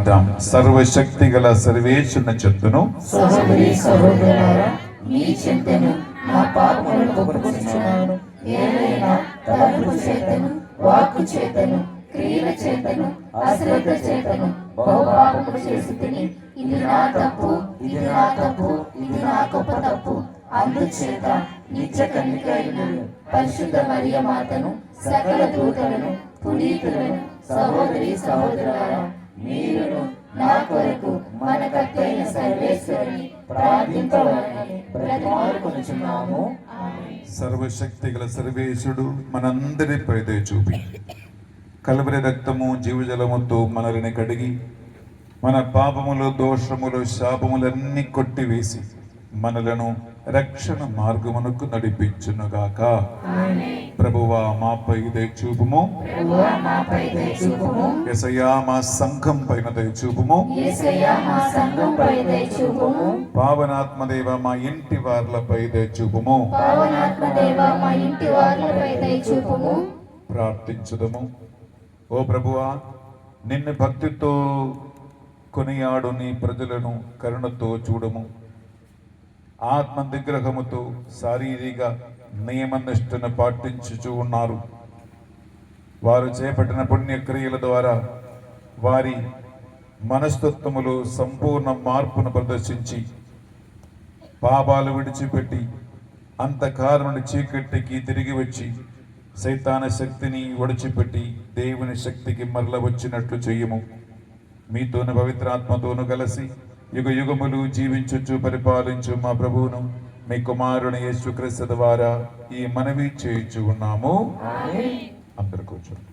ప్రార్థిద్దాం. సర్వశక్తి గల సర్వేశ్వరుని చెంతను సహోదరి సహోదరులారా, మీ చింతను నా పాపములను ఒప్పుకొనుచున్నాను. ఏదైనా తలంపు చేతను, వాక్కు చేతను, క్రియల చేతను, అశ్రద్ధ చేతను బహుపాపములు చేసి తిని, ఇది నా తప్పు, ఇది నా తప్పు, ఇది నా గొప్ప తప్పు. అందుచేత నిత్య కన్యక అయిన పరిశుద్ధ మరియ మాతను, సకల దూతలను, పునీతులను, సహోదరి సహోదరులారా, మీరును నా కొరకు మన కర్తైన సర్వేశ్వరుని ప్రార్థించవాలని బ్రతిమాలుకొనుచున్నాము. సర్వశక్తి గల సర్వేశ్వరుడు మనందరిపై దయ చూపి కలువరి రక్తము జీవజలముతో మనల్ని కడిగి మన పాపములు, దోషములు, శాపములన్నీ కొట్టివేసి మనలను రక్షణ మార్గమునకు నడిపించునుగాక. ప్రభువా మాపై దయ చూపుము. యేసయ్యా మా సంఘం పైన దయ చూపుము. పావనాత్మదేవ మా ఇంటి వార్లపై దయ చూపుము. ప్రార్థించుదము. ఓ ప్రభువా, నిన్ను భక్తితో కొనియాడు నీ ప్రజలను కరుణతో చూడము. ఆత్మ నిగ్రహముతో శారీరక నియమనిష్టను పాటించుచూ ఉన్నారు. వారు చేపట్టిన పుణ్యక్రియల ద్వారా వారి మనస్తత్వములో సంపూర్ణ మార్పును ప్రదర్శించి పాపాలు విడిచిపెట్టి అంతకాలం చీకటికి తిరిగి వచ్చి సైతాన శక్తిని విడిచిపెట్టి దేవుని శక్తికి మరల వచ్చినట్లు చెయ్యము. మీతోను పవిత్రాత్మతోను కలిసి యుగ యుగములు జీవించుచు పరిపాలించు మా ప్రభువును మీ కుమారుని యేసుక్రీస్తు ద్వారా ఈ మనవి చేయించు ఉన్నాము. అందరు కూర్చోండి.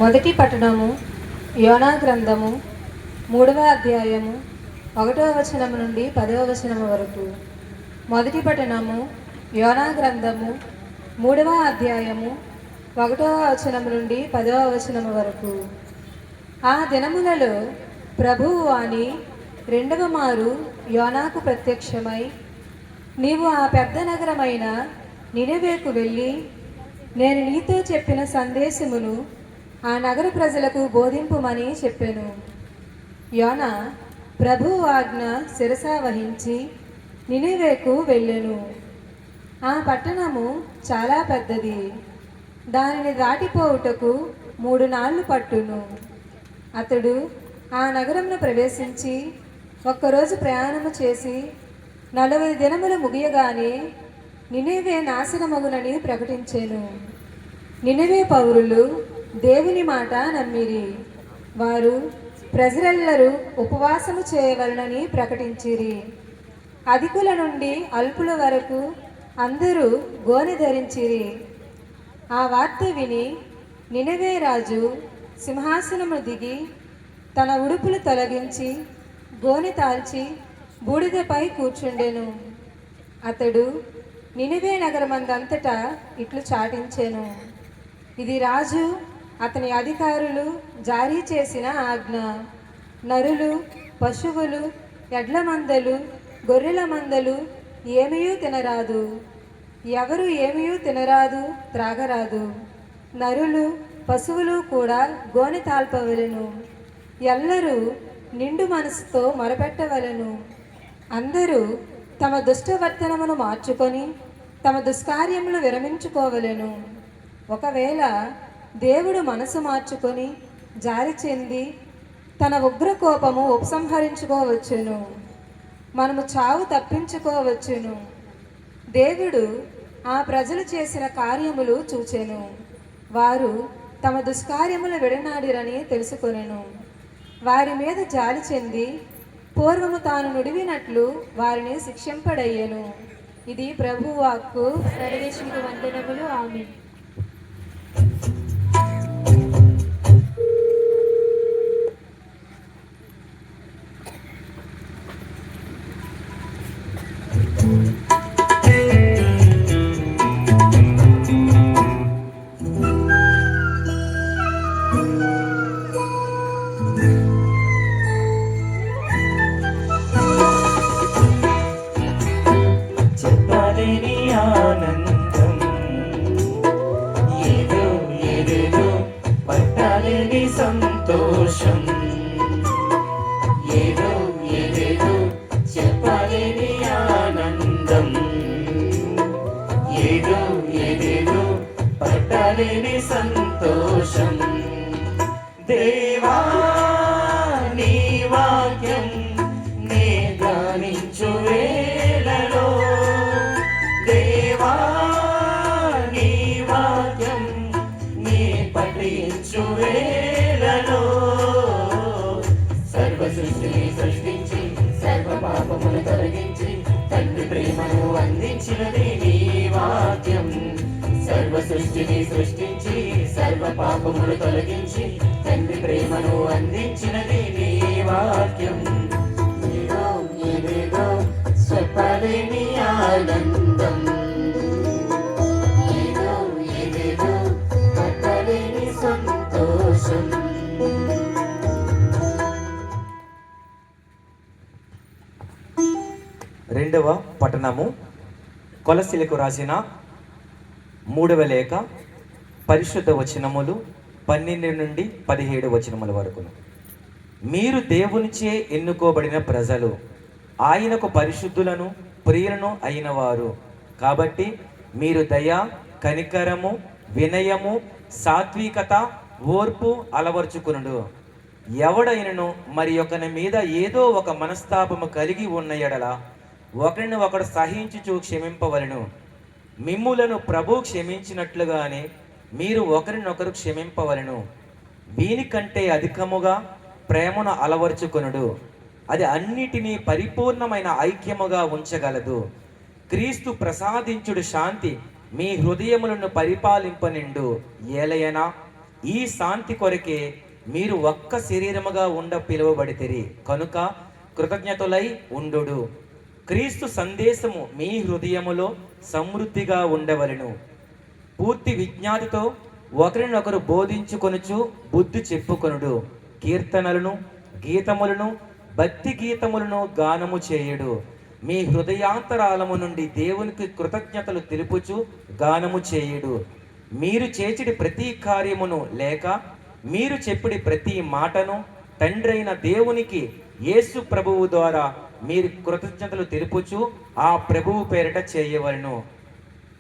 మొదటి పట్టణము యోనా గ్రంథము 3వ అధ్యాయము 1వ వచనము నుండి 10వ వచనము వరకు. మొదటి పట్టణము యోనా గ్రంథము 3వ అధ్యాయము 1వ వచనము నుండి 10వ వచనము వరకు. ఆ దినములలో ప్రభువు వాణి రెండవ మారు యోనాకు ప్రత్యక్షమై, నీవు ఆ పెద్ద నగరమైన నినెవేకు వెళ్ళి నేను నీతో చెప్పిన సందేశమును ఆ నగర ప్రజలకు బోధింపుమని చెప్పాను. యోనా ప్రభువు ఆజ్ఞ శిరస వహించి నినెవేకు వెళ్ళెను. ఆ పట్టణము చాలా పెద్దది. దానిని దాటిపోవుటకు 3 నాళ్ళు పట్టును. అతడు ఆ నగరమును ప్రవేశించి ఒక్కరోజు ప్రయాణము చేసి 40 దినములు ముగియగానే నినెవే నాశనమగునని ప్రకటించెను. నినెవే పౌరులు దేవుని మాట నమ్మిరి. వారు ప్రజలెల్లరూ ఉపవాసము చేయవలనని ప్రకటించిరి. అధికుల నుండి అల్పుల వరకు అందరూ గోనె ధరించిరి. ఆ వార్త విని నినెవే రాజు సింహాసనము దిగి తన ఉడుపులు తొలగించి గోనె తాల్చి బూడిదపై కూర్చుండెను. అతడు నినెవే నగరమందంతటా ఇట్లు చాటించెను, ఇది రాజు అతని అధికారులు జారీ చేసిన ఆజ్ఞ. నరులు, పశువులు, ఎడ్ల మందలు, గొర్రెల మందలు ఏమీయూ తినరాదు. ఎవరు ఏమీయూ తినరాదు, త్రాగరాదు. నరులు, పశువులు కూడా గోనె తాల్పవలెను. ఎల్లరూ నిండు మనసుతో మొరపెట్టవలెను. అందరూ తమ దుష్టవర్తనమును మార్చుకొని తమ దుష్కార్యములు విరమించుకోవలెను. ఒకవేళ దేవుడు మనసు మార్చుకొని జారి చెంది తన ఉగ్ర కోపము ఉపసంహరించుకోవచ్చును. మనము చావు తప్పించుకోవచ్చును. దేవుడు ఆ ప్రజలు చేసిన కార్యములు చూచెను. వారు తమ దుష్కార్యములు విడనాడిరని తెలుసుకొనెను. వారి మీద జాలి చెంది పూర్వము తాను నుడివినట్లు వారిని శిక్షింపడయ్యెను. ఇది ప్రభువు వాక్కు. సర్వేశ్వరునికి వందనములు. ఆమేన్. చెప్పలేని సంతోషం, ఏదో ఏదేదో చెప్పలేని ఆనందం, ఏదో ఏదేదో పట్టలేని సంతోషం. దేవా నీ వాక్యం నే ధ్యానించు వేళలో, దేవా నీ వాక్యం నీ పఠించు వేళలో, సర్వ సృష్టిని సృష్టించి సర్వ పాపములు తొలగించి తండ్రి ప్రేమను అందించినది నీ వాక్యం. సర్వ సృష్టిని సృష్టించి సర్వ పాపములు తొలగించి తండ్రి ప్రేమను అందించినది నీ వాక్యం. ఏదో ఏదేదో చెప్పలేని ఆనందం, ఏదో ఏదేదో పట్టలేని సంతోషం. రెండవ పట్టణము కొలసీలకు రాసిన 3వ లేఖ పరిశుద్ధ వచనములు 12 నుండి 17 వచనముల వరకు. మీరు దేవునిచే ఎన్నుకోబడిన ప్రజలు, ఆయనకు పరిశుద్ధులను ప్రియులను అయిన వారు కాబట్టి మీరు దయ, కనికరము, వినయము, సాత్వికత, ఓర్పు అలవర్చుకునుడు. ఎవడైనను మరి ఒకని మీద ఏదో ఒక మనస్తాపము కలిగి ఉన్న ఎడల ఒకరిని ఒకడు సహించుచు క్షమింపవలెను. మిమ్ములను ప్రభు క్షమించినట్లుగానే మీరు ఒకరినొకరు క్షమింపవలెను. వీనికంటే అధికముగా ప్రేమను అలవర్చుకొనుడు. అది అన్నిటినీ పరిపూర్ణమైన ఐక్యముగా ఉంచగలదు. క్రీస్తు ప్రసాదించుడు శాంతి మీ హృదయములను పరిపాలింపనిండు. ఏలయనా ఈ శాంతి కొరకే మీరు ఒక్క శరీరముగా ఉండ పిలువబడితిరి కనుక కృతజ్ఞతలై ఉండుడు. క్రీస్తు సందేశము మీ హృదయములో సమృద్ధిగా ఉండవలెను. పూర్తి విజ్ఞాతితో ఒకరినొకరు బోధించుకొనుచు బుద్ధి చెప్పుకొనుడు. కీర్తనలను, గీతములను, భక్తి గీతములను గానము చేయుడు. మీ హృదయాంతరాలము నుండి దేవునికి కృతజ్ఞతలు తెలుపుచు గానము చేయుడు. మీరు చేసిడి ప్రతి కార్యమును లేక మీరు చెప్పిడి ప్రతి మాటను తండ్రైన దేవునికి యేసు ప్రభువు ద్వారా మీరు కృతజ్ఞతలు తెలుపుచు ఆ ప్రభువు పేరిట చేయవలెను.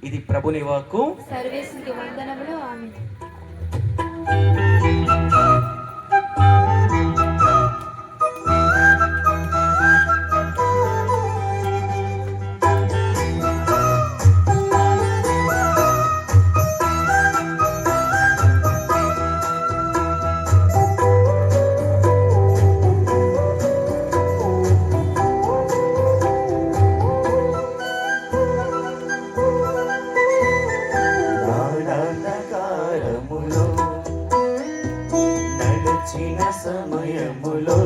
ఇది ప్రభుని వాక్కు. సర్వేశ్వరునికి వందనములు. ఆమేన్. గాఢాంధకారములో నడిచిన సమయములో,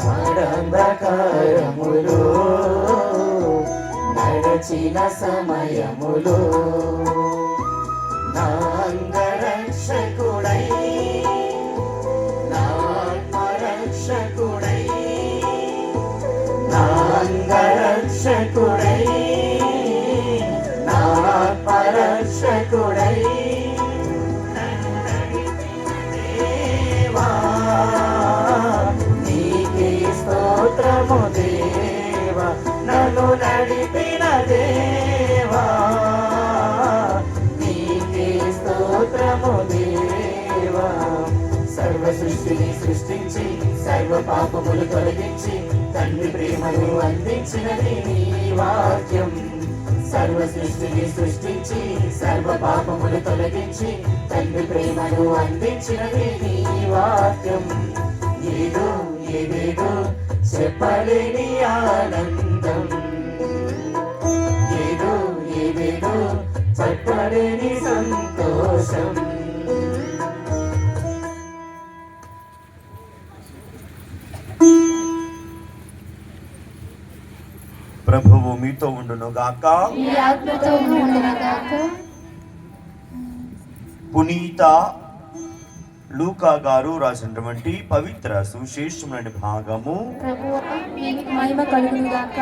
గాఢాంధకారములో నడిచిన సమయములో నా అంగరక్షకుడై, నా ఆత్మరక్షకుడై, నా అంగరక్షకుడై, నా ఆత్మరక్షకుడై నన్ను నడిపిన దేవా, నీకే స్తోత్రము దేవా. నన్ను నడిపిన దేవా, నీకే స్తోత్రము దేవా. సర్వ సృష్టిని సృష్టించి సర్వ పాపములు తొలగించి తండ్రి ప్రేమను అందించినది నీ వాక్యం. సర్వ సృష్టిని సృష్టించి సర్వ పాపములు తొలగించి తండ్రి ప్రేమను అందించినది నీ వాక్యం. ఏదో ఏదేదో చెప్పలేని ఆనందం, ఏదో ఏదేదో పట్టలేని సంతోషం. ప్రభువు మీతో ఉండును గాక. మీ ఆత్మతో ఉండునుగాక. పునీత లూకా గారు రాసినటువంటి పవిత్ర సువిశేషములోని భాగము. ప్రభువా మీకు మహిమ కలుగునుగాక.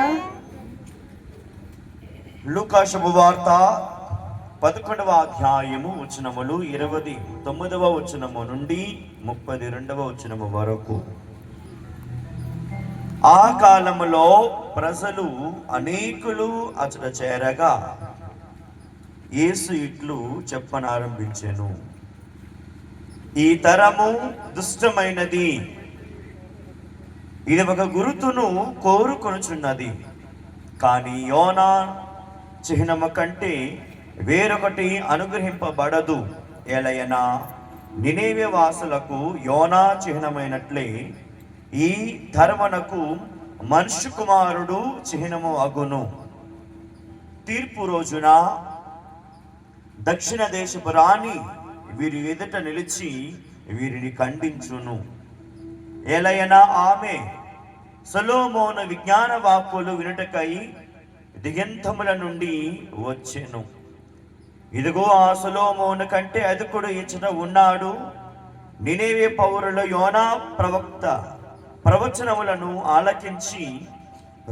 లూకా శుభవార్త 11వ అధ్యాయము వచనములు 29వ వచనము నుండి 32వ వచనము వరకు. ఆ కాలములో ప్రజలు అనేకులు అచట చేరగా యేసు ఇట్లు చెప్పనారంభించెను, ఈ తరము దుష్టమైనది, ఇది ఒక గురుతును కోరుకొనుచున్నది. కానీ యోనా చిహ్నము కంటే వేరొకటి అనుగ్రహింపబడదు. ఎలయనా నినేవే వాసులకు యోనా చిహ్నమైనట్లే ఈ ధర్మనకు మనుష్య కుమారుడు చిహ్నము అగును. తీర్పు రోజున దక్షిణ దేశపు రాణి వీరి ఎదుట నిలిచి వీరిని ఖండించును. ఎలయనా ఆమె సొలొమోను విజ్ఞాన వాక్కులు వినుటకై దిగంతముల నుండి వచ్చెను. ఇదిగో ఆ సొలొమోను కంటే అధికుడు ఇచ్చట ఉన్నాడు. నినేవే పౌరుల యోనా ప్రవక్త ప్రవచనములను ఆలకించి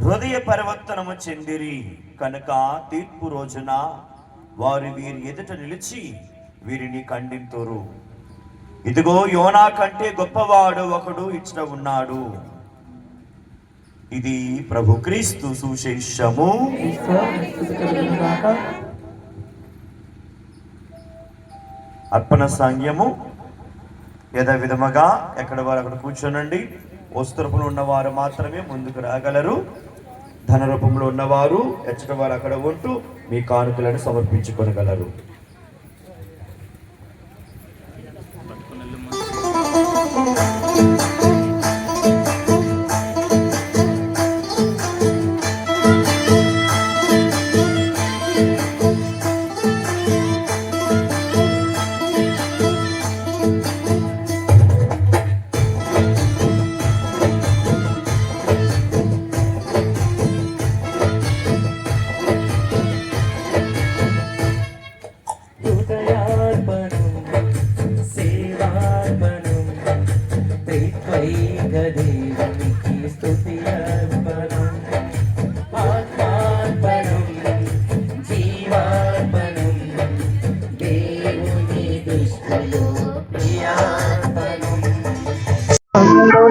హృదయ పరివర్తనము చెందిరి కనుక తీర్పు రోజున వారు వీరి ఎదుట నిలిచి వీరిని ఖండింతురు. ఇదిగో యోనా కంటే గొప్పవాడు ఒకడు ఇచ్చట ఉన్నాడు. ఇది ప్రభు క్రీస్తు సువిశేషము. అర్పణ సాంగ్యము యథావిధముగా ఎక్కడ వారు అక్కడ కూర్చోనండి. వస్త్రపులు ఉన్నవారు మాత్రమే ముందుకు రాగలరు. ధన రూపంలో ఉన్నవారు ఎచ్చట వారు అక్కడ ఉంటూ మీ కానుకలను సమర్పించుకొనగలరు.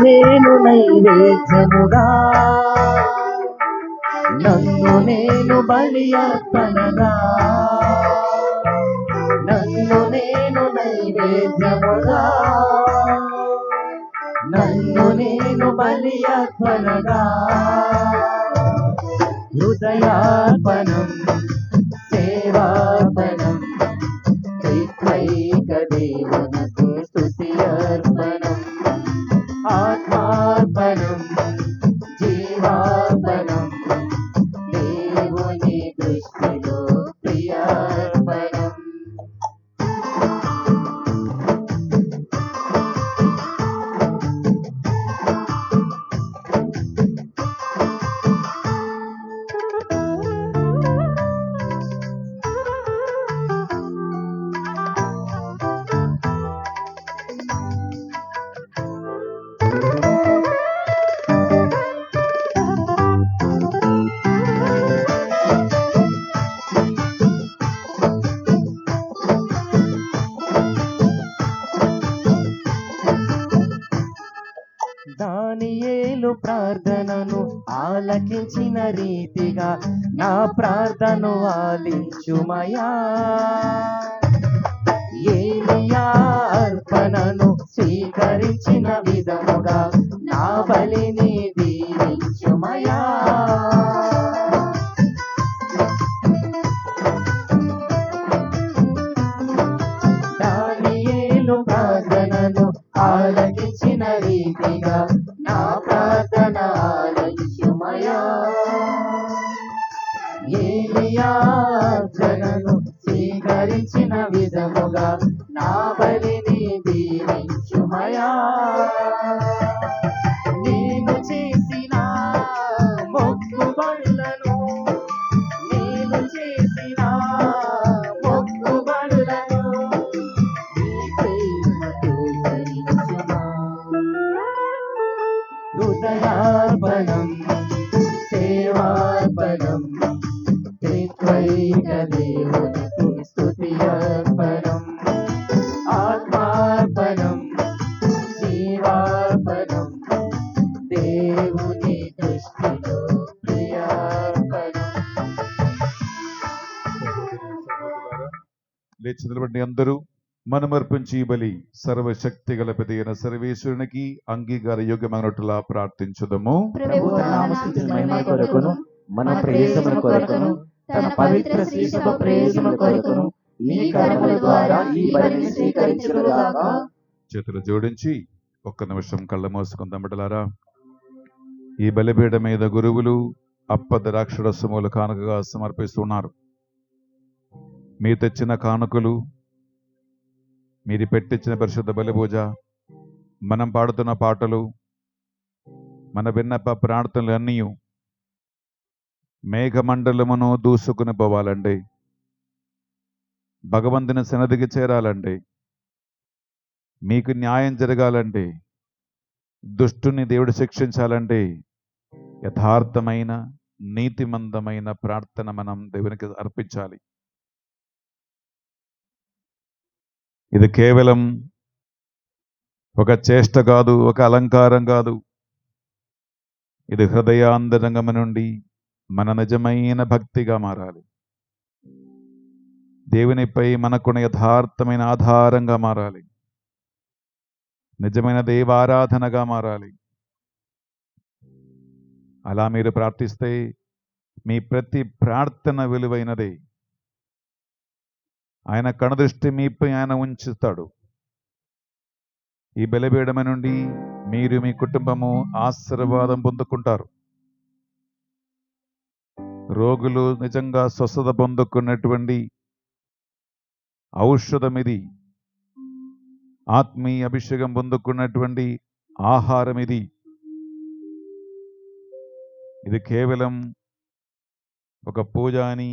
నేను నైవేద్యముగా, నన్ను నేను బలి అర్పణగా, నన్ను నేను నైవేద్యముగా, నన్ను నేను బలి అర్పణగా, హృదయార్పణం సేవార్పణం త్రిత్వైక దేవునకు స్తుతి అర్పణం, ఆత్మార్పణం జీవార్పణం దేవుని దృష్టిలో ప్రియార్పణం. దానియేలు ప్రార్థనను ఆలకించిన రీతిగా నా ప్రార్థను ఆలించుమయా. ఏలియా అర్పణను స్వీకరించిన విధముగా నా బలిని దీవించుమయా. దానియేలు ప్రార్థనను ఆలకించిన రీతిగా నా ప్రార్థన ఆలకించుమయా. ఏలియా అర్పణను స్వీకరించిన విధముగా నా బలిని దీవించుమయా. నేను చేసిన మొక్కుబడులను, నేను చేసిన మొక్కుబడులను నీ ప్రేమతో భరించుమా. హృదయార్పణం సేవార్పణం త్రిత్వైక దేవునికి స్తుతి జీవార్పణం జీవార్పణం దేవుని దృష్టిలో ప్రియార్పణం. లేచి నిలబడి అందరూ మనమర్పించి ఈ బలి సర్వశక్తి గల పెదైన సర్వేశ్వరునికి అంగీకార యోగ్యమైనట్లా ప్రార్థించుదము. ప్రభు తన నామస్తుతి మహిమ కొరకును మన ప్రయోజన కొరకును తన పవిత్ర శ్రీసభ ప్రయోజన కొరకును ఈ కర్మల ద్వారా ఈ బలిని స్వీకరించుగాక. చేతులు జోడించి ఒక్క నిమిషం కళ్ళ మోసుకుందాం బిడ్డలారా. ఈ బలిపీఠ మీద గురువులు అప్ప ద్రాక్షరసములు కానుకగా సమర్పిస్తున్నారు. మీ తెచ్చిన కానుకలు, మీరు పెట్టించిన పరిశుద్ధ బలి పూజ, మనం పాడుతున్న పాటలు, మన విన్నప ప్రార్థనలు అన్నీ మేఘమండలమును దూసుకుని పోవాలండి. భగవంతుని సన్నిధికి చేరాలండి. మీకు న్యాయం జరగాలండి. దుష్టుని దేవుడు శిక్షించాలండి. యథార్థమైన నీతిమంతమైన ప్రార్థన మనం దేవునికి అర్పించాలి. ఇది కేవలం ఒక చేష్ట కాదు, ఒక అలంకారం కాదు. ఇది హృదయాంతరంగం నుండి మన నిజమైన భక్తిగా మారాలి. దేవునిపై మనకున్న యథార్థమైన ఆధారంగా మారాలి. నిజమైన దైవారాధనగా మారాలి. అలా మీరు ప్రార్థిస్తే మీ ప్రతి ప్రార్థన విలువైనదే. ఆయన కనుదృష్టి మీపై ఆయన ఉంచుతాడు. ఈ బలిపీఠం నుండి మీరు మీ కుటుంబము ఆశీర్వాదం పొందుకుంటారు. రోగులు నిజంగా స్వస్థత పొందుకున్నటువంటి ఔషధం ఇది. ఆత్మీయ అభిషేకం పొందుకున్నటువంటి ఆహారం ఇది. ఇది కేవలం ఒక పూజ అని,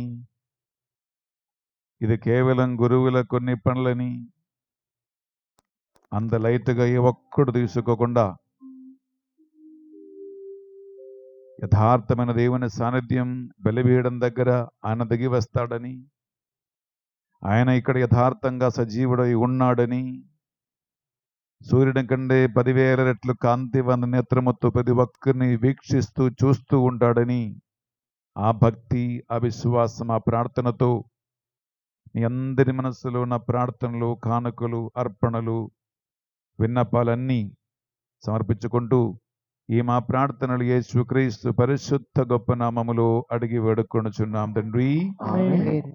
ఇది కేవలం గురువుల కొన్ని పనులని అంత లైట్గా ఏ ఒక్కడు తీసుకోకుండా యథార్థమైన దేవుని సాన్నిధ్యం బలిపీఠం దగ్గర ఆయన దిగి వస్తాడని, ఆయన ఇక్కడ యథార్థంగా సజీవుడై ఉన్నాడని, సూర్యుడి కంటే 10,000 రెట్లు కాంతివంత నేత్రముతో ప్రతి ఒక్కరిని వీక్షిస్తూ చూస్తూ ఉంటాడని, ఆ భక్తి, ఆ విశ్వాసం, ఆ ప్రార్థనతో మీ అందరి మనసులో ఉన్న ప్రార్థనలు, కానుకలు, అర్పణలు, విన్నపాలన్నీ సమర్పించుకుంటూ ఈ మా ప్రార్థనలు యేసుక్రీస్తు పరిశుద్ధ గొప్ప నామములో అడిగి వేడుకొనుచున్నాం తండ్రి. ఆమేన్.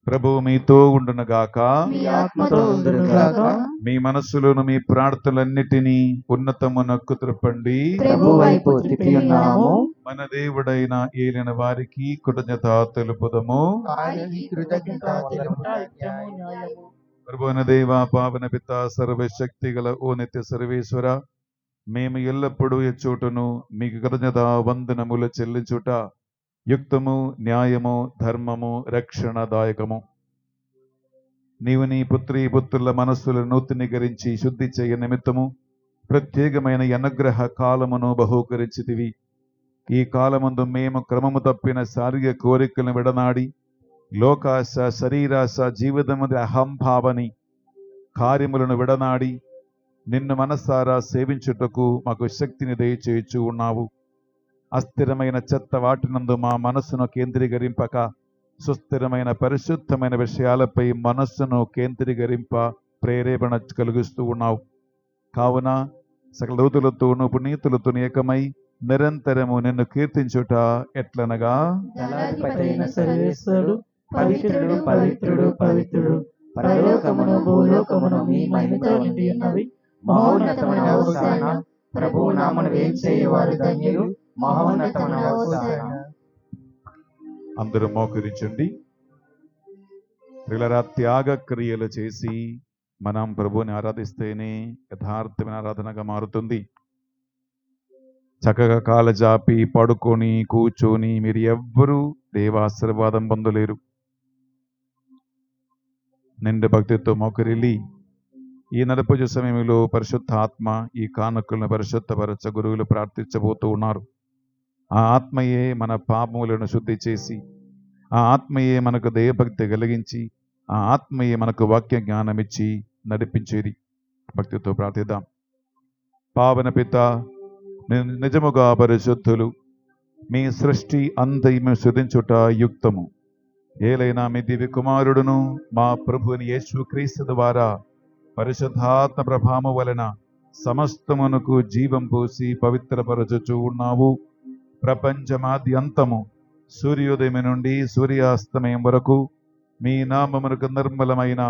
ప్రభువు మీతో ఉండునుగాక. మీ ఆత్మతో ఉండునుగాక. మీ మనస్సులోను మీ ప్రార్థనలన్నిటినీ ఉన్నతమునకు త్రిప్పండి. ప్రభు వైపు త్రిప్పి ఉన్నాము. మన దేవుడైన ఏలిన వారికి కృతజ్ఞత తెలుపుదము. ఆయనకి కృతజ్ఞత తెలుపుట యుక్తము, న్యాయము. ప్రభువైన దేవ, పావన పిత, సర్వశక్తి గల ఓ నిత్య సర్వేశ్వర, మేము ఎల్లప్పుడూ ఎచ్చోటను మీకు కృతజ్ఞత వందనములు చెల్లించుట యుక్తము, న్యాయము, ధర్మము, రక్షణదాయకము. నీవు నీ పుత్రి పుత్రుల మనస్సులను నూతనీకరించి శుద్ధి చేయ నిమిత్తము ప్రత్యేకమైన అనుగ్రహ కాలమును బహూకరించితివి. ఈ కాలమందు మేము క్రమము తప్పిన శారీరక కోరికలను విడనాడి లోకాశ, శరీరాశ, జీవితముది అహంభావని కార్యములను విడనాడి నిన్ను మనసారా సేవించుటకు మాకు శక్తిని దయచేయచ్చు ఉన్నావు. అస్థిరమైన చెత్త వాటినందు మా మనస్సును కేంద్రీకరింపక సుస్థిరమైన పరిశుద్ధమైన విషయాలపై మనస్సును కేంద్రీకరింప ప్రేరేపణ కలిగిస్తూ ఉన్నావు. కావున సకల దూతులతోనూ పునీతులతోనూ ఏకమై నిరంతరము నిన్ను కీర్తించుట ఎట్లనగా, దళాధిపతి అయిన సర్వేశ్వరుడు పవిత్రుడు, పవిత్రుడు, పవిత్రుడు, పరలోకమును భూలోకమును మీ మహిమతో నిండి ఉన్నవి. మహోన్నతమైన హోసాన, ప్రభువు నామమున వేంచేయువారు ధన్యులు. మహోన్నతమైన హోసాన. అందరూ మోకరించండి. ప్రియులారా, త్యాగ క్రియలు చేసి మనం ప్రభువుని ఆరాధిస్తేనే యథార్థమైన ఆరాధనగా మారుతుంది. చక్కగా కాలు జాపి పడుకొని కూర్చొని మీరు ఎవ్వరూ దేవాశీర్వాదం పొందలేరు. నిండు భక్తితో మోకరిల్లి ఈ నడపూజ సమయంలో పరిశుద్ధాత్మ ఈ కానుకలను పరిశుద్ధపరచ గురువులు ప్రార్థించబోతూ ఉన్నారు. ఆ ఆత్మయే మన పాపములను శుద్ధి చేసి, ఆ ఆత్మయే మనకు దైవభక్తి కలిగించి, ఆ ఆత్మయే మనకు వాక్య జ్ఞానం ఇచ్చి నడిపించేది. భక్తితో ప్రార్థిద్దాం. పావన పిత, నిజముగా పరిశుద్ధులు, మీ సృష్టి అంతయు శుద్ధించుట యుక్తము. ఏలైనా మీ దివ్య కుమారుడును మా ప్రభుని యేసుక్రీస్తు ద్వారా పరిశుద్ధాత్మ ప్రభావము వలన సమస్తమునకు జీవం పోసి పవిత్రపరచుచూ ఉన్నావు. ప్రపంచమాద్యంతము సూర్యోదయం నుండి సూర్యాస్తమయం వరకు మీ నామమునకు నిర్మలమైన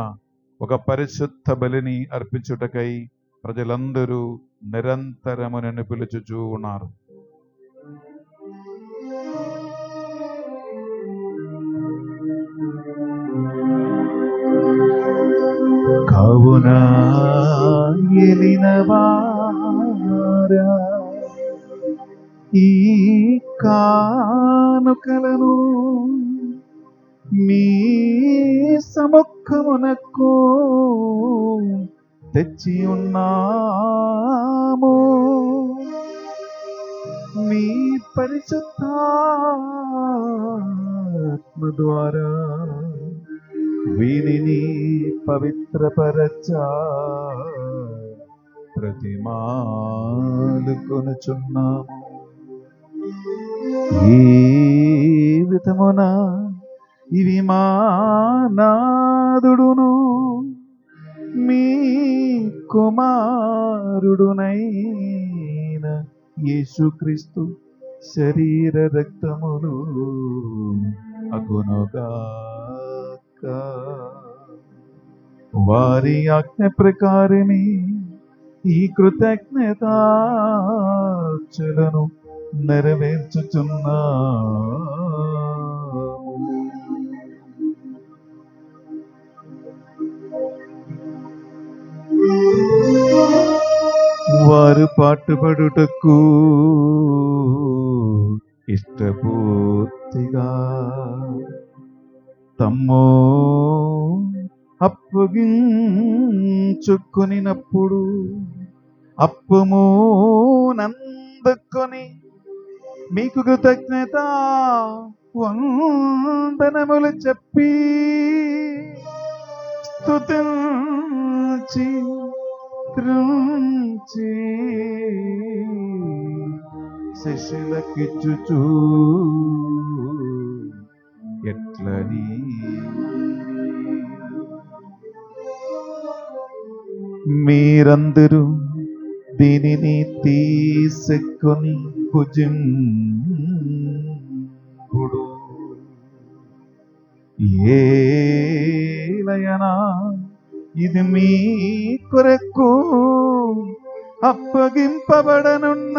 ఒక పరిశుద్ధ బలిని అర్పించుటకై ప్రజలందరూ నిరంతరము నిన్ను పిలుచుచూ ఉన్నారు. కావున ఎలినవారా ఈ కానుకలను మీ సముఖమునకు తెచ్చి ఉన్నాము. మీ పరిశుద్ధాత్మ ద్వారా వీనిని పవిత్రపరచా ప్రతిమాలుకొనుచున్నాము. ఈ విధమున ఇవి మా నాదుడును మీ కుమారుడునైన యేసుక్రీస్తు శరీర రక్తములు అగునుగాక. వారి ఆజ్ఞ ప్రకారమే ఈ కృతజ్ఞతార్చనను నెరవేర్చుచున్నా. వారు పాటుపడుటకు ఇష్టపూర్తిగా తమ్మో అప్పగించుకొనినప్పుడు అప్పము నందుకొని మీకు కృతజ్ఞత వందనములు చెప్పి స్తుతించి త్రుంచి శిష్యులకిచ్చుచూ ఎట్లని మీరందరూ దీనిని తీసుకొని భుజింపుడు. ఏలయనా ఇది మీ కొరకు అప్పగింపబడనున్న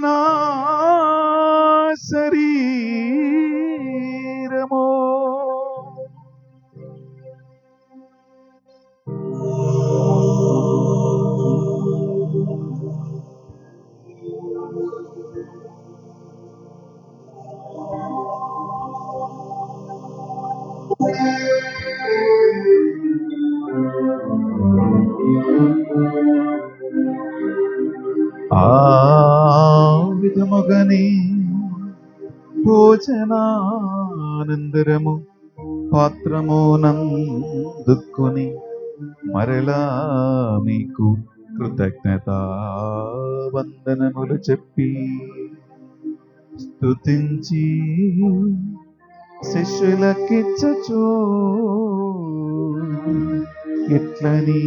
నా శరీరము. ఆ విధముగని భోజనానందరము పాత్రమునందుకొని మరలా మీకు కృతజ్ఞత వందనములు చెప్పి స్తుతించి శిష్యులకిచ్చుచు ఇట్లని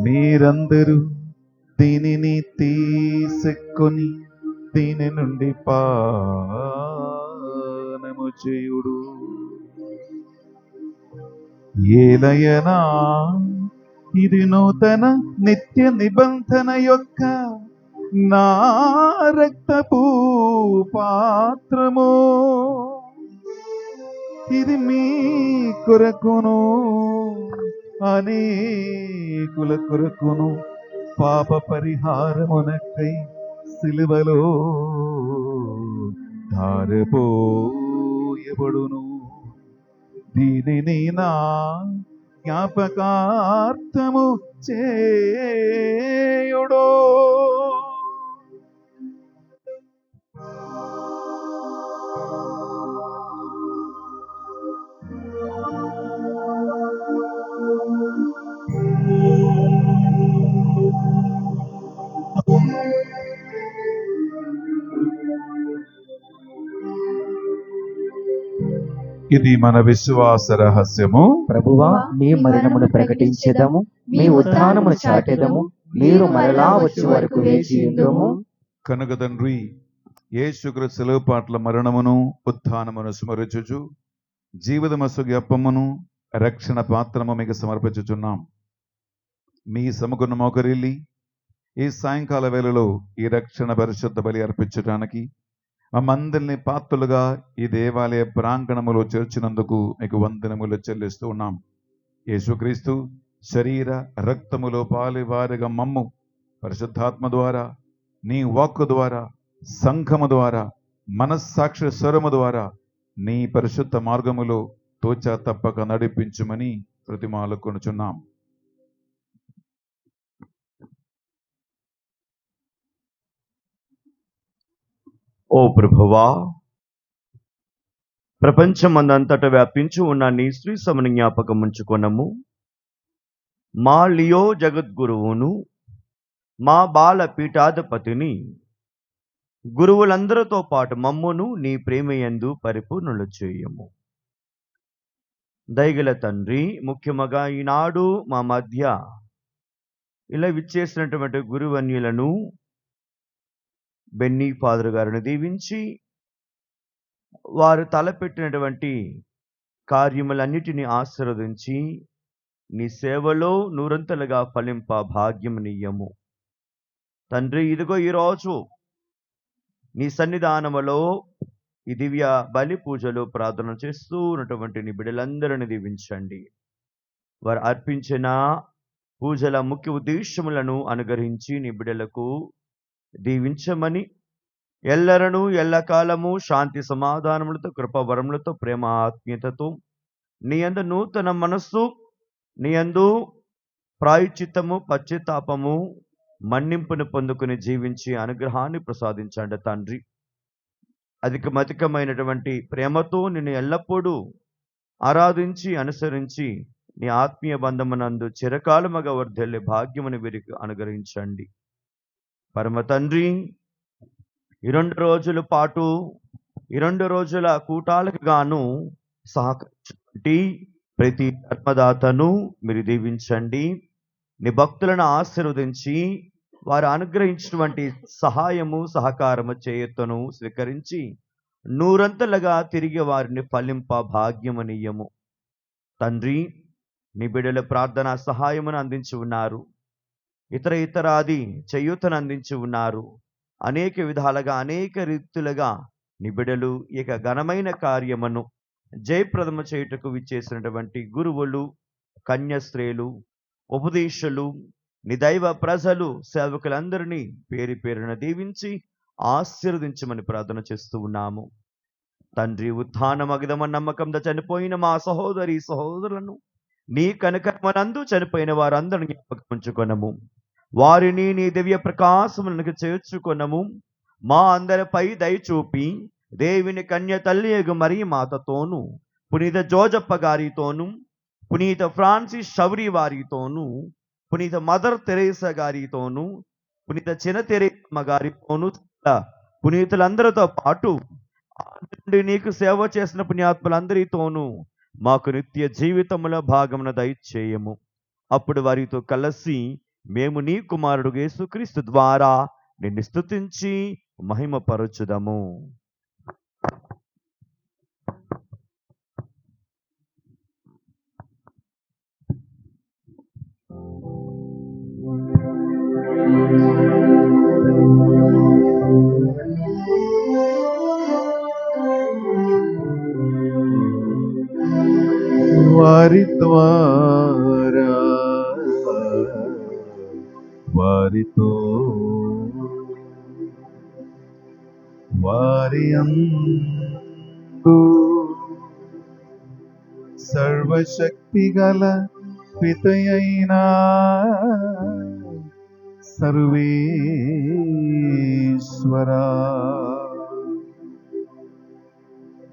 మీరందరూ దీనిని తీసుకొని దీని నుండి పానము చేయుడు. ఏలయనా ఇది నూతన నిత్య నిబంధన యొక్క నా రక్తపు పాత్రము. ఇది మీ కొరకును అనేకుల కొరకును పాప పరిహారమునకై సిలువలో ధారపోయబడును. దీనిని నా జ్ఞాపకార్థము చేయుడు. ఇది మన విశ్వాస రహస్యము. ప్రభువా, మీ మరణమును ప్రకటించెదము, మీ ఉత్థానమును చాటెదము, మీరు మరలా వచ్చే వరకు వేచి ఉందుము. కనుక తండ్రి, యేసుక్రీస్తు శిలువ పాటల మరణమును ఉత్థానమును స్మరించుచు జీవితమసు అప్పమును రక్షణ పాత్రము మీకు సమర్పించుచున్నాం. మీ సముఖన మోకరిల్లి ఈ సాయంకాల వేళలో ఈ రక్షణ పరిశుద్ధ బలి అర్పించడానికి మమ్మందరిని పాత్రులుగా ఈ దేవాలయ ప్రాంగణములో చేర్చినందుకు మీకు వందనములు చెల్లిస్తూ ఉన్నాం. యేసుక్రీస్తు శరీర రక్తములో పాలివారిగా మమ్ము పరిశుద్ధాత్మ ద్వారా, నీ వాక్కు ద్వారా, సంఘము ద్వారా, మనస్సాక్షి స్వరము ద్వారా నీ పరిశుద్ధ మార్గములో తోచా తప్పక నడిపించుమని ప్రతిమాలు కొనుచున్నాం. ఓ ప్రభువా, ప్రపంచమందంతటా వ్యాపించి ఉన్న నీ శ్రీ సమని జ్ఞాపకం ఉంచుకొనము. మా లియో జగద్గురువును, మా బాల పీఠాధిపతిని, గురువులందరితో పాటు మమ్మును నీ ప్రేమయందు పరిపూర్ణులు చేయము. దయగల తండ్రి, ముఖ్యముగా ఈనాడు మా మధ్య ఇలా విచ్చేసినటువంటి గురువన్యులను బెన్నీ ఫాదర్ గారిని దీవించి వారు తలపెట్టినటువంటి కార్యములన్నిటినీ ఆశీర్వదించి నీ సేవలో నూరంతలుగా ఫలింప భాగ్యమునియ్యము. తండ్రి, ఇదిగో ఈరోజు నీ సన్నిధానములో ఈ దివ్య బలి పూజలు ప్రార్థన చేస్తూ ఉన్నటువంటి నీ బిడ్డలందరినీ దీవించండి. వారు అర్పించిన పూజల ముఖ్య ఉద్దేశములను అనుగ్రహించి నీ బిడ్డలకు దీవించమని, ఎల్లరను ఎల్లకాలము శాంతి సమాధానములతో, కృపవరములతో, ప్రేమ ఆత్మీయతతో, నీ యందు నూతన మనస్సు, నీ యందు ప్రాయశ్చిత్తము, పశ్చాత్తాపము, మన్నింపును పొందుకుని జీవించి అనుగ్రహాన్ని ప్రసాదించండి తండ్రి. అధికమైనటువంటి ప్రేమతో నిన్ను ఎల్లప్పుడూ ఆరాధించి అనుసరించి నీ ఆత్మీయ బంధమునందు చిరకాలముగా వర్ధిల్లే భాగ్యమును వీరికి అనుగ్రహించండి. పరమ తండ్రి, ఈ 2 రోజుల పాటు, ఈ 2 రోజుల కూటాలకు గాను సహకరించినటువంటి ప్రతి ధర్మదాతను మీరు దీవించండి. నీ భక్తులను ఆశీర్వదించి వారు అనుగ్రహించినటువంటి సహాయము, సహకారము, చేయొత్తును స్వీకరించి నూరంతలుగా తిరిగి వారిని ఫలింప భాగ్యమనీయము. తండ్రి, నీ బిడ్డల ప్రార్థన సహాయమును అందించి ఉన్నారు, ఇతరాది చేయూతను అందించి ఉన్నారు. అనేక విధాలుగా, అనేక రీతులుగా నీ బిడ్డలు ఇక ఘనమైన కార్యమును జయప్రదము చేయుటకు విచ్చేసినటువంటి గురువులు, కన్యస్త్రీలు, ఉపదేశులు, నీ దైవ ప్రజలు, సేవకులందరినీ పేరు పేరున దీవించి ఆశీర్వదించమని ప్రార్థన చేస్తూ ఉన్నాము. తండ్రి, ఉత్థానమగదమ నమ్మకంతో చనిపోయిన మా సహోదరి సహోదరులను నీ కనికరమునందు చనిపోయిన వారందరినీ జ్ఞాపకం ఉంచుకొనము. వారిని నీ దివ్య ప్రకాశములకు చేర్చుకొనము. మా అందరిపై దయచూపి దేవుని కన్య తల్లి యగు మరియ మాతతోను, పునీత జోజప్ప గారితోను, పునీత ఫ్రాన్సిస్ షవరి వారితోను, పునీత మదర్ తెరేసా గారితోను, పునీత చిన్న తెరేసమ్మ గారితోను, పునీతులందరితో పాటు నీకు సేవ చేసిన పుణ్యాత్ములందరితోనూ మాకు నిత్య జీవితముల భాగమున దయచేయము. అప్పుడు వారితో కలిసి మేము నీ కుమారుడు యేసుక్రీస్తు ద్వారా నిన్ను స్తుతించి మహిమపరచుదము. వారి ద్వారా, వారితో, వారి అందు సర్వశక్తి గల పితయైన సర్వేశ్వరా,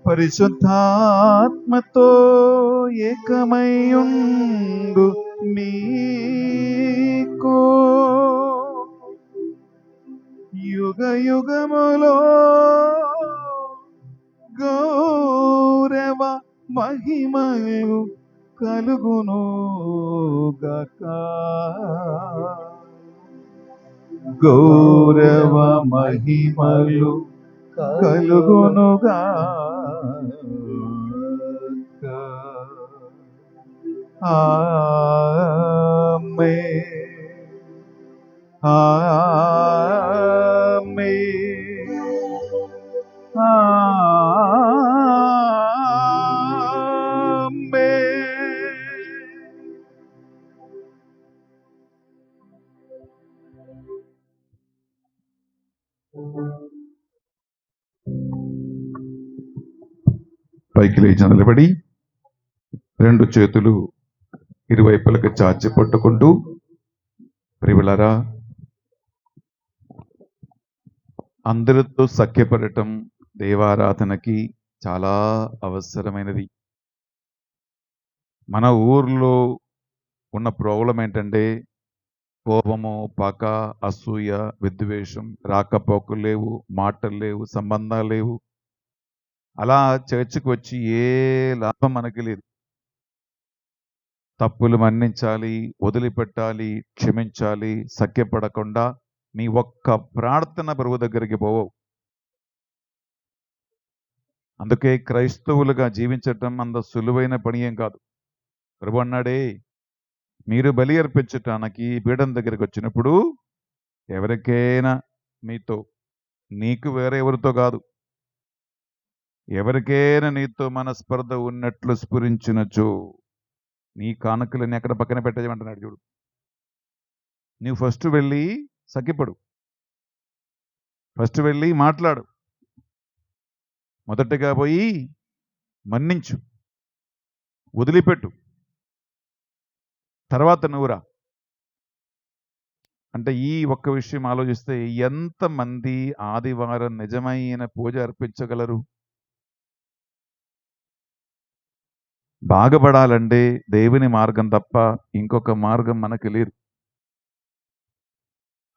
పరిశుద్ధాత్మతో ఏకమయుండు మీకు యుగ యుగములో గౌరవ మహిమయు కలుగును గాక. గౌరవ మహిమలు కలుగును గాక. ఆమేన్. ఆమేన్. ఆమేన్. పైకి లేచి నిలబడి రెండు చేతులు ఇరువైపులకు చాచి పట్టుకుంటూ, ప్రియులారా, అందరితో సఖ్యపడటం దేవారాధనకి చాలా అవసరమైనది. మన ఊర్లో ఉన్న ప్రాబ్లం ఏంటంటే కోపము, పగ, అసూయ, విద్వేషం, రాకపోకలు లేవు, మాటలు లేవు, సంబంధాలు లేవు. అలా చర్చికి వచ్చి ఏ లాభం మనకి లేదు. తప్పులు మన్నించాలి, వదిలిపెట్టాలి, క్షమించాలి. సఖ్యపడకుండా నీ ఒక్క ప్రార్థన ప్రభు దగ్గరికి పోవు. అందుకే క్రైస్తవులుగా జీవించటం అంత సులువైన పని ఏం కాదు. ప్రభు అన్నాడే, మీరు బలి అర్పించటానికి పీఠం దగ్గరికి వచ్చినప్పుడు ఎవరికైనా మీతో, నీకు వేరే ఎవరితో కాదు, ఎవరికైనా నీతో మనస్పర్ధ ఉన్నట్లు స్ఫురించినచో నీ కానుకలని ఎక్కడ పక్కన పెట్టేయమంటున్నాడు చూడు. నువ్వు ఫస్ట్ వెళ్ళి సఖ్యపడు, ఫస్ట్ వెళ్ళి మాట్లాడు, మొదటగా పోయి మన్నించు, వదిలిపెట్టు, తర్వాత నువ్వురా. అంటే ఈ ఒక్క విషయం ఆలోచిస్తే ఎంతమంది ఆదివారం నిజమైన పూజ అర్పించగలరు? బాగుపడాలంటే దేవుని మార్గం తప్ప ఇంకొక మార్గం మనకి లేదు.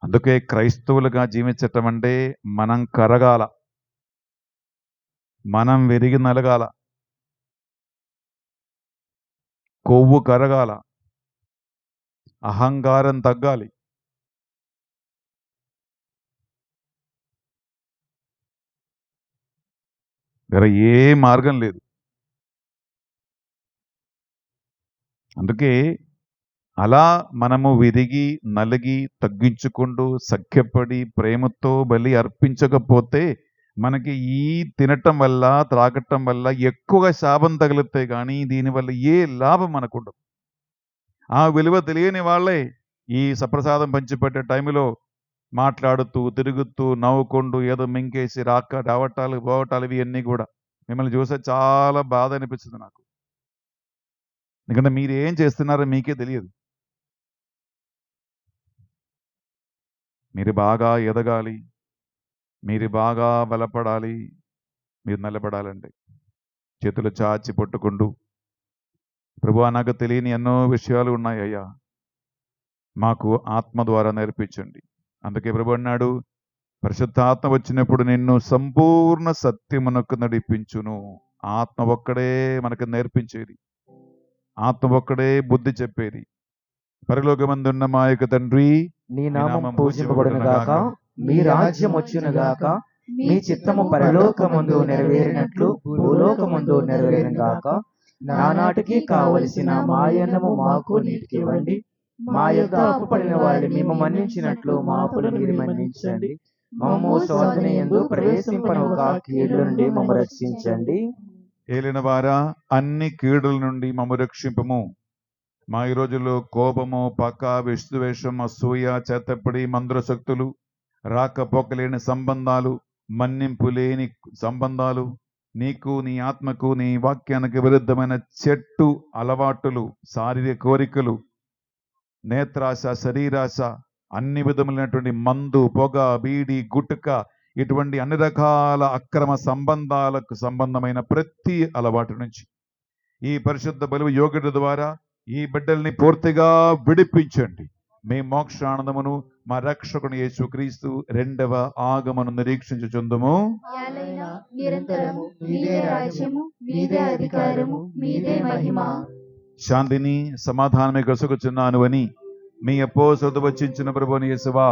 అందుకే క్రైస్తవులుగా జీవించటం అంటే మనం కరగాల, మనం విరిగి నలగాల, కొవ్వు కరగాల, అహంకారం తగ్గాలి. వేరే ఏ మార్గం లేదు. అందుకే అలా మనము విరిగి నలిగి తగ్గించుకుంటూ సఖ్యపడి ప్రేమతో బలి అర్పించకపోతే మనకి ఈ తినటం వల్ల, త్రాగటం వల్ల ఎక్కువగా శాపం తగులుతాయి, కానీ దీనివల్ల ఏ లాభం మనకుండదు. ఆ విలువ తెలియని వాళ్ళే ఈ సప్రసాదం పంచిపెట్టే టైంలో మాట్లాడుతూ, తిరుగుతూ, నవ్వుకుంటూ, ఏదో మింకేసి రావటాలు పోవటాలు ఇవన్నీ కూడా మిమ్మల్ని చూస్తే చాలా బాధ అనిపిస్తుంది నాకు. ఎందుకంటే మీరు ఏం చేస్తున్నారో మీకే తెలియదు. మీరు బాగా ఎదగాలి, మీరు బాగా బలపడాలి, మీరు నిలబడాలండి. చేతులు చాచి పట్టుకుంటూ, ప్రభువా, నాకు తెలియని ఎన్నో విషయాలు ఉన్నాయి అయ్యా, మాకు ఆత్మ ద్వారా నేర్పించండి. అందుకే ప్రభు అన్నాడు, పరిశుద్ధాత్మ వచ్చినప్పుడు నిన్ను సంపూర్ణ సత్యమునకు నడిపించును. ఆత్మ ఒక్కడే మనకు నేర్పించేది, ఆత్మ ఒక్కడే బుద్ధి చెప్పేది. పరలోకమందున్న మా యొక్క తండ్రి, నీ నామం పూజింపబడును గాక, మీ రాజ్యం వచ్చును గాక, మీ చిత్తము పరలోకమందు నెరవేరినట్లు భూలోకమందు నెరవేరును గాక. నానాటికి కావలసిన మాయన్నము మాకు నీటికి ఇవ్వండి. మా యొక్క అప్పుపడిన వారిని మేము మన్నించినట్లు మా అప్పులను మీరు మన్నించండి. మమ్ము శోధన యందు ప్రవేశింపనివ్వక కీడుల నుండి మమ్ము రక్షించండి. ఏలిన వారా, అన్ని కీడుల నుండి మమ్ము రక్షింపము. మా ఈ రోజుల్లో కోపము, పక, విద్వేషం, అసూయ, చేతపడి, మందుర శక్తులు, రాకపోకలేని సంబంధాలు, మన్నింపు లేని సంబంధాలు, నీకు, నీ ఆత్మకు, నీ వాక్యానికి విరుద్ధమైన చెట్టు అలవాటులు, శారీరక కోరికలు, నేత్రాశ, శరీరాశ, అన్ని విధములైనటువంటి మందు, పొగ, బీడి, గుట్క, ఇటువంటి అన్ని రకాల అక్రమ సంబంధాలకు సంబంధమైన ప్రతి అలవాటు నుంచి ఈ పరిశుద్ధ బలువు యోగుడి ద్వారా ఈ బిడ్డల్ని పూర్తిగా విడిపించండి. మీ మోక్షానందమును, మా రక్షకుని యేసుక్రీస్తు రెండవ ఆగమను నిరీక్షించుచుందుము. ఏలైనా నిరంతరము మీదే రాజ్యము, మీదే అధికారము, మీదే మహిమ. శాంతిని సమాధానమే కొసుకుచున్నాను అని మీ అపోసొద్దు వచ్చించిన ప్రభుని యేసువా,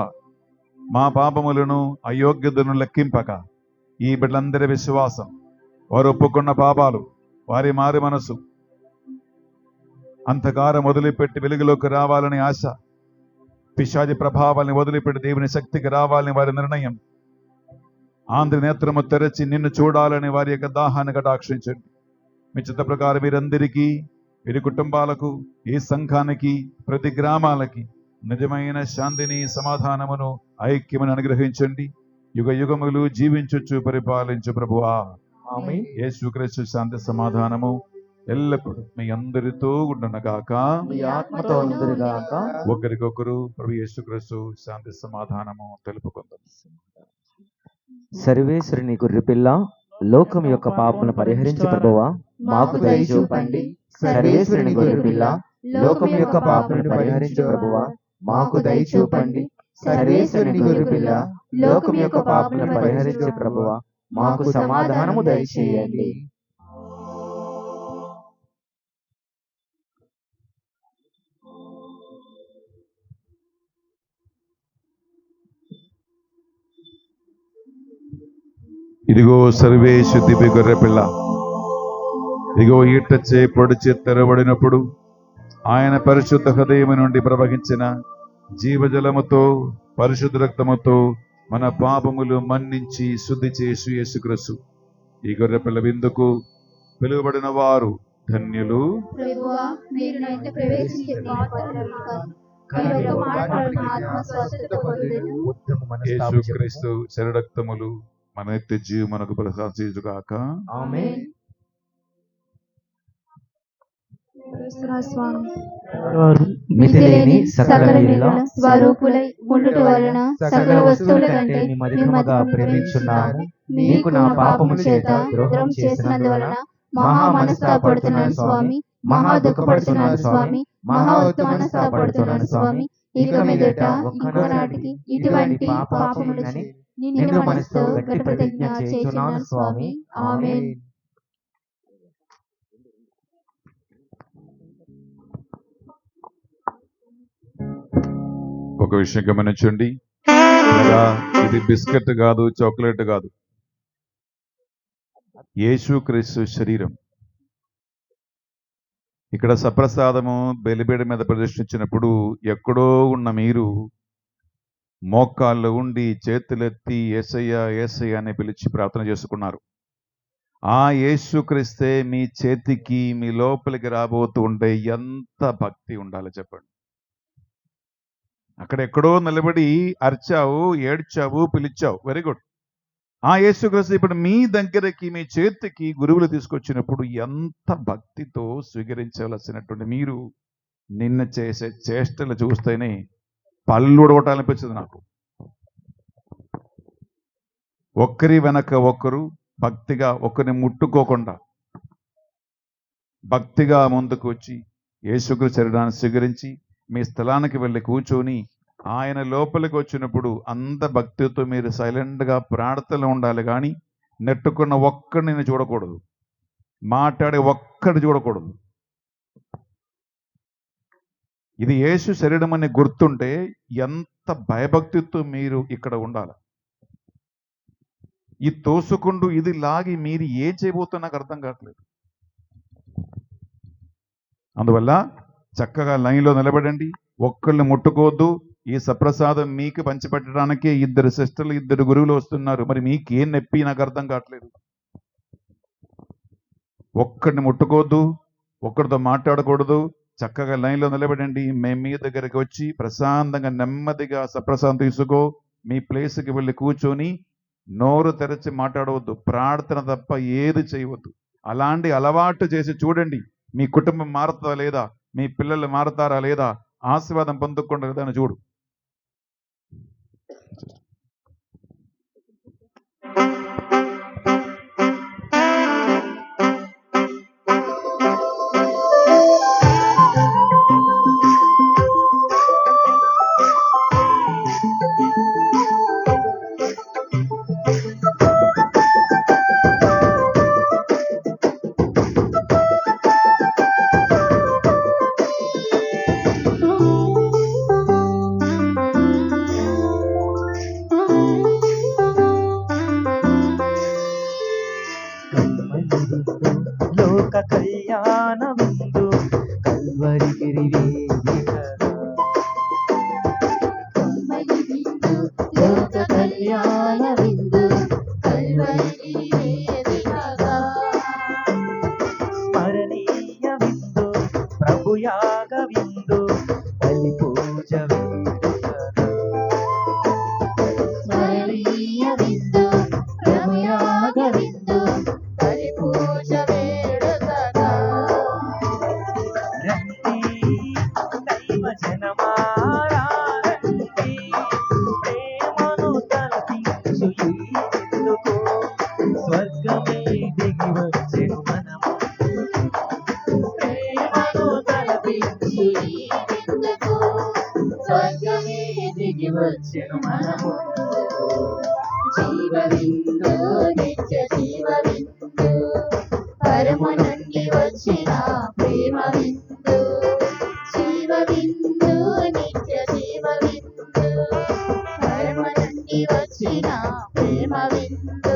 మా పాపములను అయోగ్యతను లెక్కింపక ఈ బిడ్డలందరి విశ్వాసం, వారు ఒప్పుకున్న పాపాలు, వారి మారి మనసు, అంధకారం వదిలిపెట్టి వెలుగులోకి రావాలని ఆశ, పిశాచి ప్రభావాన్ని వదిలిపెట్టి దేవుని శక్తికి రావాలని వారి నిర్ణయం, ఆంధ్ర నేత్రము తెరచి నిన్ను చూడాలని వారి యొక్క దాహాన్ని కటాక్షించండి. మీ చిత్త ప్రకారం వీరందరికీ, వీరి కుటుంబాలకు, ఈ సంఘానికి, ప్రతి గ్రామాలకి నిజమైన శాంతిని, సమాధానమును, ఐక్యమును అనుగ్రహించండి. యుగ యుగములు జీవించొచ్చు పరిపాలించు ప్రభువా. ఆమేన్. యేసుక్రీస్తు శాంతి సమాధానము ఎల్లప్పుడూ మీ అందరితో ఉండునుగాక. మీ ఆత్మతో ఉందురుగాక. ఒకరికొకరు ప్రభు యేసుక్రీస్తు శాంతి సమాధానము తెలుపుకుందాం. సర్వేశ్వరుని గొర్రెపిల్ల, లోకం యొక్క పాపములను పరిహరించు ప్రభువా, మాకు దయ చూపండి. సర్వేశ్వరుని గొర్రెపిల్ల, లోకం యొక్క పాపములను పరిహరించు ప్రభువా, మాకు దయ చూపండి. సర్వేశ్వరుని గొర్రెపిల్ల, లోకం యొక్క పాపములను పరిహరించు ప్రభువా, మాకు సమాధానము దయచేయండి. ఇదిగో సర్వేశు దివ్య గొర్రెపిల్ల, ఇదిగో ఈటచే పొడిచి తెరబడినప్పుడు ఆయన పరిశుద్ధ హృదయం నుండి ప్రవహించిన జీవజలముతో, పరిశుద్ధ రక్తముతో మన పాపములు మన్నించి శుద్ధి చేసి యేసుక్రీస్తు ఈ గొర్రెపిల్ల విందుకు పిలువబడిన వారు ధన్యులు. ప్రభువా, మీరు నా ఇంట ప్రవేశించే పాత్రలను కాదు, మీతో మాట్లాడిన ఆత్మ స్వస్థత పొందుదును. యేసుక్రీస్తు శరీరక్తములు మన నిత్య జీవమునకు ప్రసాదించుగాక. ఆమేన్. స్వామి, మితిలేని సకల లీల స్వరూపులై ఉండుట వలన సకల వస్తువుల కంటే అధికముగా ప్రేమించున్నాము. నీకు నా పాపము చేత ద్రోహం చేసినందువలన మహా మనస్తాపడుతున్నాను స్వామి, మహా దుఃఖపడుతున్నాను స్వామి, మహా మనస్తాపడుతున్నాను స్వామి. ఇక మీదట ఇంకోనాటికి ఇటువంటి పాపములు నిన్ను మనసుతో గట్టి ప్రతిజ్ఞ చేస్తున్నాను స్వామి. ఆమేన్. ఒక విషయం గమనించండి, ఇది బిస్కెట్ కాదు, చాక్లెట్ కాదు, యేసుక్రీస్తు శరీరం. ఇక్కడ సప్రసాదము బలిపీఠం మీద ప్రదర్శించినప్పుడు ఎక్కడో ఉన్న మీరు మోకాళ్ళు ఉండి చేతులెత్తి యేసయ్య యేసయ్య అని పిలిచి ప్రార్థన చేసుకున్నారు. ఆ యేసుక్రీస్తే మీ చేతికి, మీ లోపలికి రాబోతూ ఉంటే ఎంత భక్తి ఉండాలి చెప్పండి. అక్కడ ఎక్కడో నిలబడి అరిచావు, ఏడ్చావు, పిలిచావు, వెరీ గుడ్. ఆ యేసుక్రీస్తు ఇప్పుడు మీ దగ్గరికి, మీ చేతికి గురువులు తీసుకొచ్చినప్పుడు ఎంత భక్తితో స్వీకరించవలసినటువంటి మీరు నిన్న చేసే చేష్టలు చూస్తేనే పళ్ళు ఉడగొట్టాలనిపించింది నాకు. ఒక్కరి వెనక ఒక్కరు భక్తిగా, ఒకరిని ముట్టుకోకుండా భక్తిగా ముందుకు వచ్చి యేసుక్రీస్తు శరీరాన్ని స్వీకరించి మీ స్థలానికి వెళ్ళి కూర్చొని ఆయన లోపలికి వచ్చినప్పుడు అంత భక్తితో మీరు సైలెంట్గా ప్రార్థనలో ఉండాలి. కానీ నెట్టుకున్న ఒక్కడిని చూడకూడదు, మాట్లాడే ఒక్కడి చూడకూడదు. ఇది యేసు శరీరం అని గుర్తుంటే ఎంత భయభక్తితో మీరు ఇక్కడ ఉండాలి. ఈ తోసుకుంటూ ఇది లాగి మీరు ఏం చేయబోతున్నా నాకు అర్థం కావట్లేదు. అందువల్ల చక్కగా లైన్లో నిలబడండి, ఒక్కళ్ళు ముట్టుకోవద్దు. ఈ సప్రసాదం మీకు పంచిపెట్టడానికి 2 సిస్టర్లు 2 గురువులు వస్తున్నారు. మరి మీకేం నొప్పి నాకు అర్థం కావట్లేదు. ఒక్కడిని ముట్టుకోవద్దు, ఒక్కడితో మాట్లాడకూడదు. చక్కగా లైన్లో నిలబడండి. మేము మీ దగ్గరికి వచ్చి ప్రశాంతంగా నెమ్మదిగా సప్రసాదం తీసుకో, మీ ప్లేస్కి వెళ్ళి కూర్చొని నోరు తెరచి మాట్లాడవద్దు, ప్రార్థన తప్ప ఏది చేయవద్దు. అలాంటి అలవాటు చేసి చూడండి, మీ కుటుంబం మారుతుందా లేదా, మీ పిల్లలు మారుతారా లేదా, ఆశీర్వాదం పొందకుండా లేదా అని చూడు. కల్వరి గిరి వేదికగా కమ్మని విందు లోక కళ్యాణ విందు కల్వరి వేదికగా స్మరణీయ విందు ప్రభుయాగ విందు బలి పూజ వేడుకగా స్మరణీయ విందు ప్రభుయాగ విందు బలి పూజ వేడుకగా రండి దైవ జనమారా రండి ప్రేమను తలపించు ఈ విందుకు స్వర్గమే దిగి వచ్చెను మనము ప్రేమను తలపించు ఈ విందుకు స్వర్గమే దిగి వచ్చెను మనము జీవ విందు నిత్య జీవ విందు పరము నుండి వచ్చిన ప్రేమ విందు జీవ విందు నిత్య జీవ విందు పరము నుండి వచ్చిన ప్రేమ విందు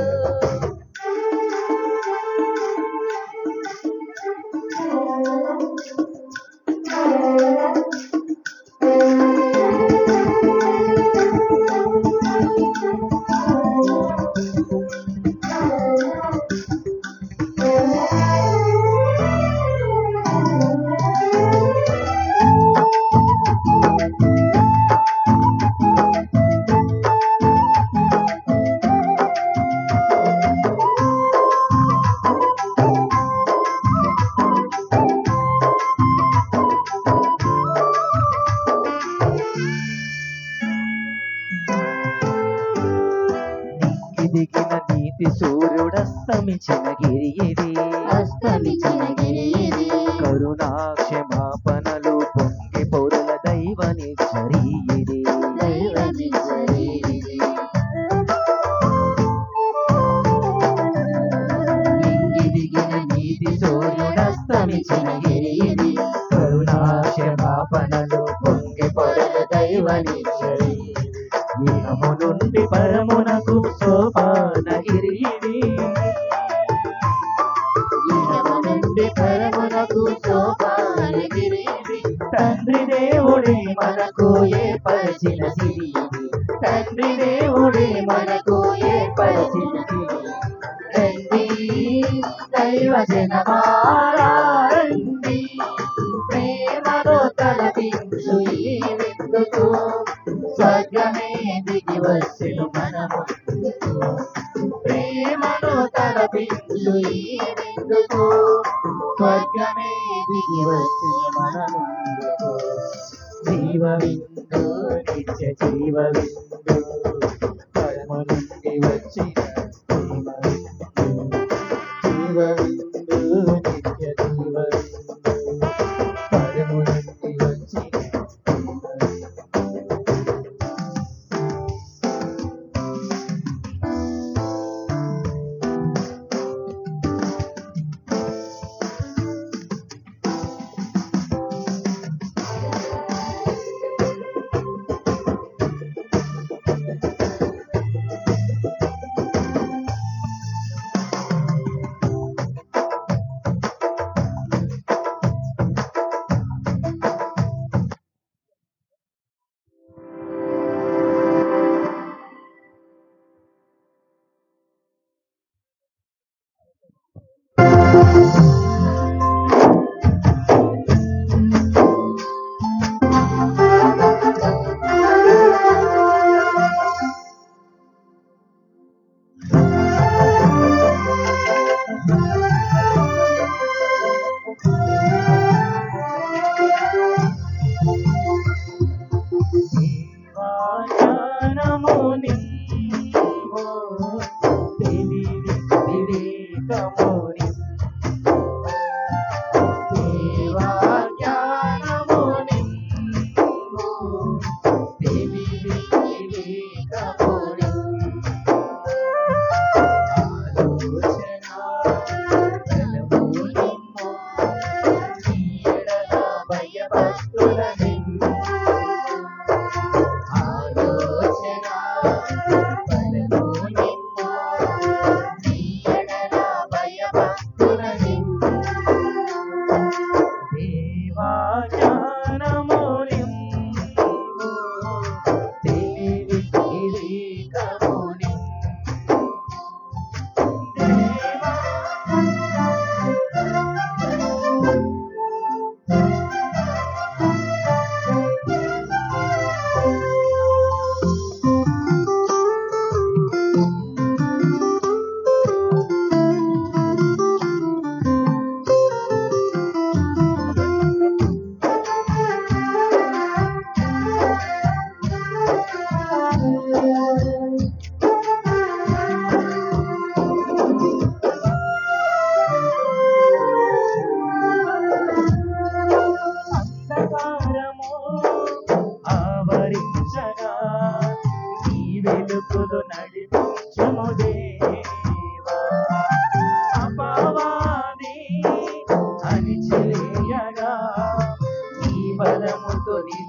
దిగిన నీతి సూర్యుడస్తమించిన గిరి ఇది అస్తమించిన గిరి ఇది కరుణా క్షమాపణలు పొంగి పౌరుల దైవ నిచ్చరి ఇది దైవ నిచ్చరి ఇది నింగి దిగిన నీతి సూర్యుడస్తమించిన గిరి ఇది కరుణా క్షమాపణలు పొంగి పౌరుల దైవ నిచ్చరి ఇహము నుండి పరమునకు సోపానగిరి ఇది ఇహము నుండి పరమునకు సోపానగిరి ఇది తండ్రి దేవుడే మనకు ఏర్పరిచిన సిరి ఇది తండ్రి దేవుడే మనకు ఏర్పరిచిన సిరి రండి దైవ జనమారా రండి ప్రేమతో తలపించు ఈ విందుకు స్వర్గమే దిగి వచ్చెను మనము ప్రేమతో తలపించు ఈ విందుకు స్వర్గమే దిగి వచ్చెను మనము జీవ విందు నిత్య జీవ విందు పరము నుండి వచ్చిన జీవ విందు జీవ విందు నిత్య జీవ విందు పరము నుండి వచ్చిన జీవ విందు దేవా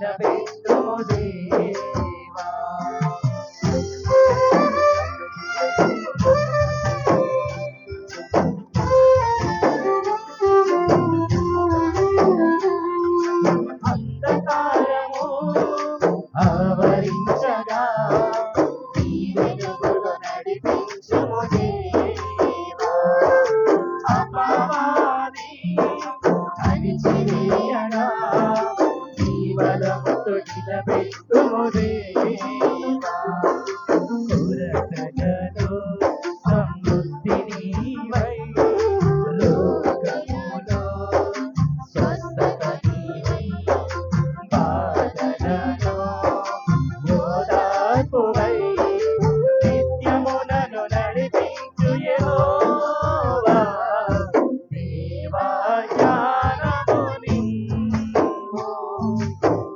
నిలబెట్టుము దేవా. అంధకారము ఆవరించగా నీ వెలుగులో నడిపించుము దేవా. అపవాది అణిచివేయగా నీ బలముతో నిలబెట్టుము దేవా. కొరతగలో సమృద్ధి నీవై, రోగములో స్వస్థత నీవై, బాధలలో ఓదార్పువై, నిత్యము నన్ను నడిపించు యెహోవా. దేవా జ్ఞానము నిమ్ము,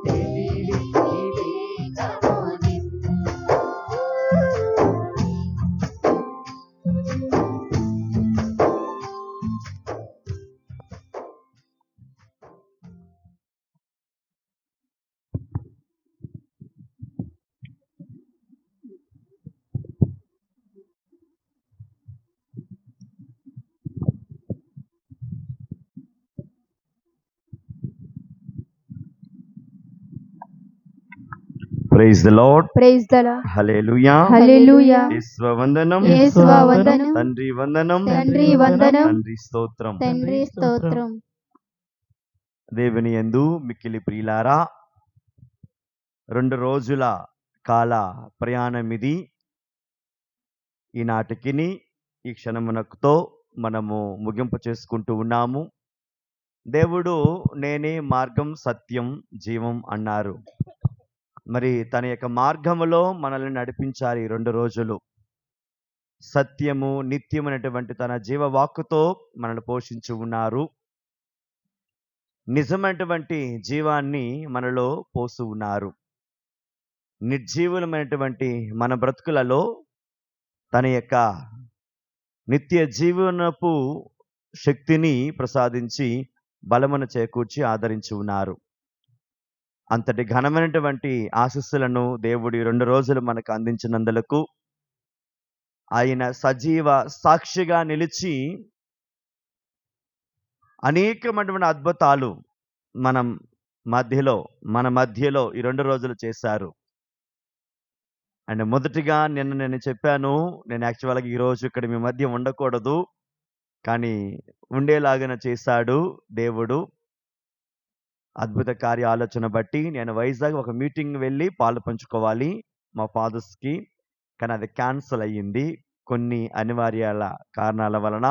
తెలివి వివేకము నిమ్ము. Praise the lord. Praise the lord. Hallelujah. Hallelujah. యేసువ వందనం. యేసువ వందనం. తండ్రి వందనం. తండ్రి వందనం. తండ్రి స్తోత్రం. తండ్రి స్తోత్రం. దేవుని యందు మిక్కిలి ప్రియులారా, 2 రోజుల కాల ప్రయాణం ఇది. ఈనాటికిని ఈ క్షణమునకుతో మనము ముగింపు చేసుకుంటూ ఉన్నాము. దేవుడు నేనే మార్గం, సత్యం, జీవం అన్నారు. మరి తన యొక్క మార్గములో మనల్ని నడిపించాలి 2 రోజులు. సత్యము, నిత్యమైనటువంటి తన జీవవాక్కుతో మనల్ని పోషించి ఉన్నారు. నిజమైనటువంటి జీవాన్ని మనలో పోసి ఉన్నారు. నిర్జీవులమైనటువంటి మన బ్రతుకులలో తన యొక్క నిత్య జీవనపు శక్తిని ప్రసాదించి బలమును చేకూర్చి ఆదరించి ఉన్నారు. అంతటి ఘనమైనటువంటి ఆశీస్సులను దేవుడి 2 రోజులు మనకు అందించినందులకు ఆయన సజీవ సాక్షిగా నిలిచి అనేకమైనటువంటి అద్భుతాలు మన మధ్యలో ఈ 2 రోజులు చేశారు. అండ్ మొదటిగా నేను చెప్పాను, నేను యాక్చువల్గా ఈరోజు ఇక్కడ మీ మధ్య ఉండకూడదు, కానీ ఉండేలాగా చేశాడు దేవుడు. అద్భుత కార్య ఆలోచన బట్టి నేను వైజాగ్ ఒక మీటింగ్ వెళ్ళి పాలు పంచుకోవాలి మా ఫాదర్స్కి, కానీ అది క్యాన్సిల్ అయ్యింది కొన్ని అనివార్యాల కారణాల వలన.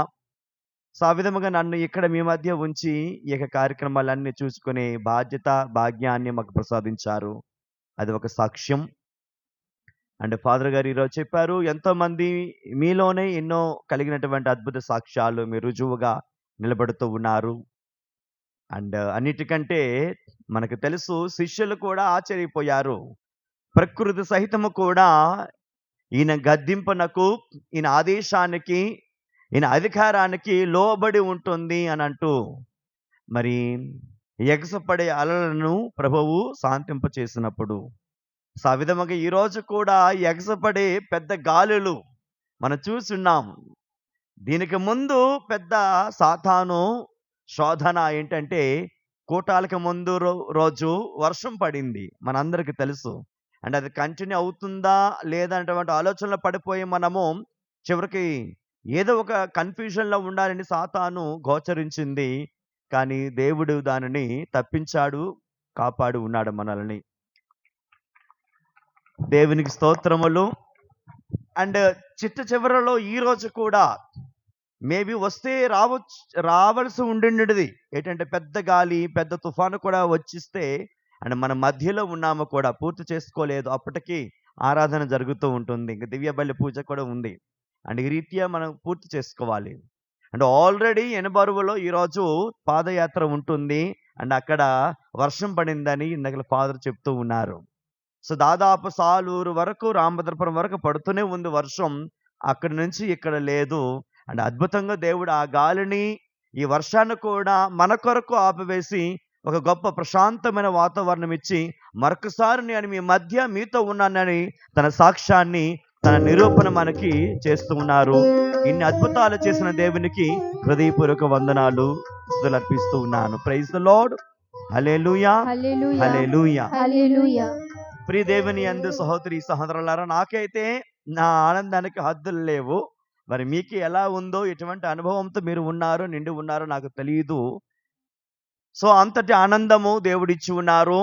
సో ఆ విధముగా నన్ను ఇక్కడ మీ మధ్య ఉంచి ఈ యొక్క కార్యక్రమాలన్నీ చూసుకునే బాధ్యత, భాగ్యాన్ని మాకు ప్రసాదించారు. అది ఒక సాక్ష్యం. అండ్ ఫాదర్ గారు ఈరోజు చెప్పారు, ఎంతోమంది మీలోనే ఎన్నో కలిగినటువంటి అద్భుత సాక్ష్యాలు మీరు రుజువుగా నిలబడుతూ ఉన్నారు. అండ్ అన్నిటికంటే మనకు తెలుసు, శిష్యులు కూడా ఆశ్చర్యపోయారు. ప్రకృతి సహితము కూడా ఈయన గద్దింపునకు, ఈయన ఆదేశానికి, ఈయన అధికారానికి లోబడి ఉంటుంది అని అంటూ మరి ఎగసపడే అలలను ప్రభువు శాంతింప చేసినప్పుడు, సో ఆ విధముగా ఈరోజు కూడా ఎగసపడే పెద్ద గాలులు మనం చూస్తున్నాం. దీనికి ముందు పెద్ద సాతాను శోధన ఏంటంటే, కూటాలకు ముందు రోజు వర్షం పడింది, మనందరికీ తెలుసు. అండ్ అది కంటిన్యూ అవుతుందా లేదా అనేటువంటి ఆలోచనలో పడిపోయి మనము చివరికి ఏదో ఒక కన్ఫ్యూజన్లో ఉండాలని సాతాను గోచరించింది. కానీ దేవుడు దానిని తప్పించాడు, కాపాడు ఉన్నాడు మనల్ని. దేవునికి స్తోత్రములు. అండ్ చివరలో ఈ రోజు కూడా మేబీ వస్తే రావాల్సి ఉండిండేది ఏంటంటే, పెద్ద గాలి, పెద్ద తుఫాను కూడా వచ్చిస్తే అండ్ మన మధ్యలో ఉన్నాము కూడా, పూర్తి చేసుకోలేదు. అప్పటికి ఆరాధన జరుగుతూ ఉంటుంది, ఇంకా దివ్య బలి పూజ కూడా ఉంది. అండ్ ఈ రీత్యా మనం పూర్తి చేసుకోవాలి. అండ్ ఆల్రెడీ ఎనబరువులో ఈరోజు పాదయాత్ర ఉంటుంది. అండ్ అక్కడ వర్షం పడిందని ఇందాక ఫాదర్ చెప్తూ ఉన్నారు. సో దాదాపు సాలూరు వరకు, రామభద్రపురం వరకు పడుతూనే ఉంది వర్షం. అక్కడి నుంచి ఇక్కడ లేదు. అండ్ అద్భుతంగా దేవుడు ఆ గాలిని, ఈ వర్షాన్ని కూడా మన కొరకు ఆపివేసి ఒక గొప్ప ప్రశాంతమైన వాతావరణం ఇచ్చి మరొకసారి నేను మీ మధ్య మీతో ఉన్నానని తన సాక్ష్యాన్ని, తన నిరూపణ మనకి చేస్తూ ఉన్నారు. ఇన్ని అద్భుతాలు చేసిన దేవునికి హృదయపూర్వక వందనాలు, స్తుతులు అర్పిస్తూ ఉన్నాను. Praise the lord. Hallelujah, hallelujah hallelujah. Hallelujah. ప్రియ దేవుని యందు సహోదరి సహోదరులారా, నాకైతే నా ఆనందానికి హద్దులు లేవు. మరి మీకు ఎలా ఉందో, ఎటువంటి అనుభవంతో మీరు ఉన్నారో, నిండి ఉన్నారో నాకు తెలియదు. సో అంతటి ఆనందము దేవుడిచ్చి ఉన్నారు.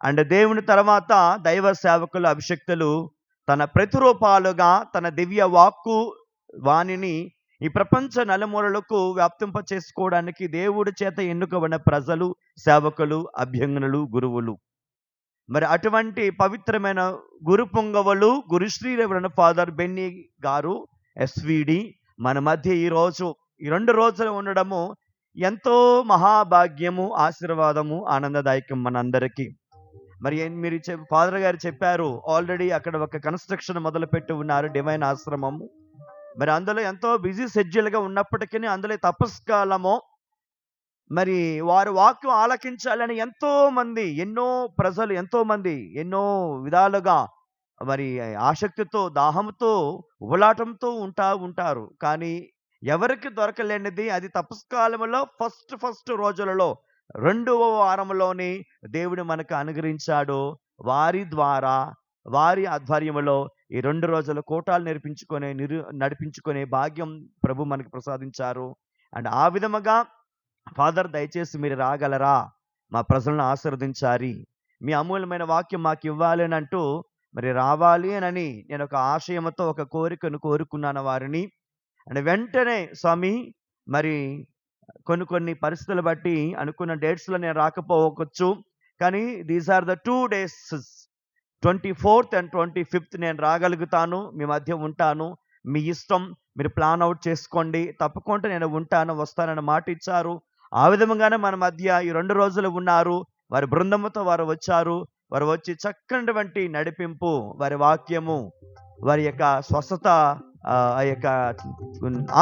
అండ్ దేవుని తర్వాత దైవ సేవకులు, అభిషక్తులు తన ప్రతిరూపాలుగా తన దివ్య వాక్కు వాణిని ఈ ప్రపంచ నలుమూలలకు వ్యాప్తింప చేసుకోవడానికి దేవుడి చేత ఎన్నుకబడిన ప్రజలు, సేవకులు, అభ్యంగనులు, గురువులు. మరి అటువంటి పవిత్రమైన గురు పొంగవలు గురుశ్రీ రెవరెండ్ ఫాదర్ బెన్నీ గారు ఎస్విడి మన మధ్య ఈ 2 రోజులు ఉండడము ఎంతో మహాభాగ్యము, ఆశీర్వాదము, ఆనందదాయకం మనందరికీ. మరి మీరు ఫాదర్ గారు చెప్పారు, ఆల్రెడీ అక్కడ ఒక కన్స్ట్రక్షన్ మొదలుపెట్టి ఉన్నారు, డివైన్ ఆశ్రమము. మరి అందులో ఎంతో బిజీ షెడ్యూల్గా ఉన్నప్పటికీ అందులో తపస్కాలము, మరి వారు వాక్యం ఆలకించాలని ఎంతో మంది, ఎన్నో ప్రజలు, ఎంతో మంది ఎన్నో విధాలుగా మరి ఆసక్తితో, దాహంతో, ఉబలాటంతో ఉంటారు. కానీ ఎవరికి దొరకలేనిది అది తపస్కాలంలో ఫస్ట్ రోజులలో 2వ వారంలోని దేవుడు మనకు అనుగ్రహించాడు. వారి ద్వారా, వారి ఆధ్వర్యంలో ఈ 2 రోజుల కూటాలు నడిపించుకునే భాగ్యం ప్రభు మనకు ప్రసాదించారు. అండ్ ఆ విధముగా ఫాదర్ దయచేసి మీరు రాగలరా, మా ప్రజలను ఆశీర్వదించాలి, మీ అమూల్యమైన వాక్యం మాకు ఇవ్వాలి అని అంటూ మరి రావాలి అని నేను ఒక ఆశయంతో, ఒక కోరికను కోరుకున్నాను వారిని. అండ్ వెంటనే స్వామి, మరి కొన్ని పరిస్థితులు బట్టి అనుకున్న డేట్స్లో నేను రాకపోవచ్చు, కానీ these are the 2 days, 24th and 25th నేను రాగలుగుతాను, మీ మధ్య ఉంటాను, మీ ఇష్టం, మీరు ప్లాన్ అవుట్ చేసుకోండి, తప్పకుండా నేను ఉంటాను, వస్తానని మాట ఇచ్చారు. ఆ విధంగానే మన మధ్య ఈ 2 రోజులు ఉన్నారు. వారి బృందముతో వారు వచ్చారు. వారు వచ్చి చక్కనటువంటి నడిపింపు, వారి వాక్యము, వారి యొక్క స్వస్థత, ఆ యొక్క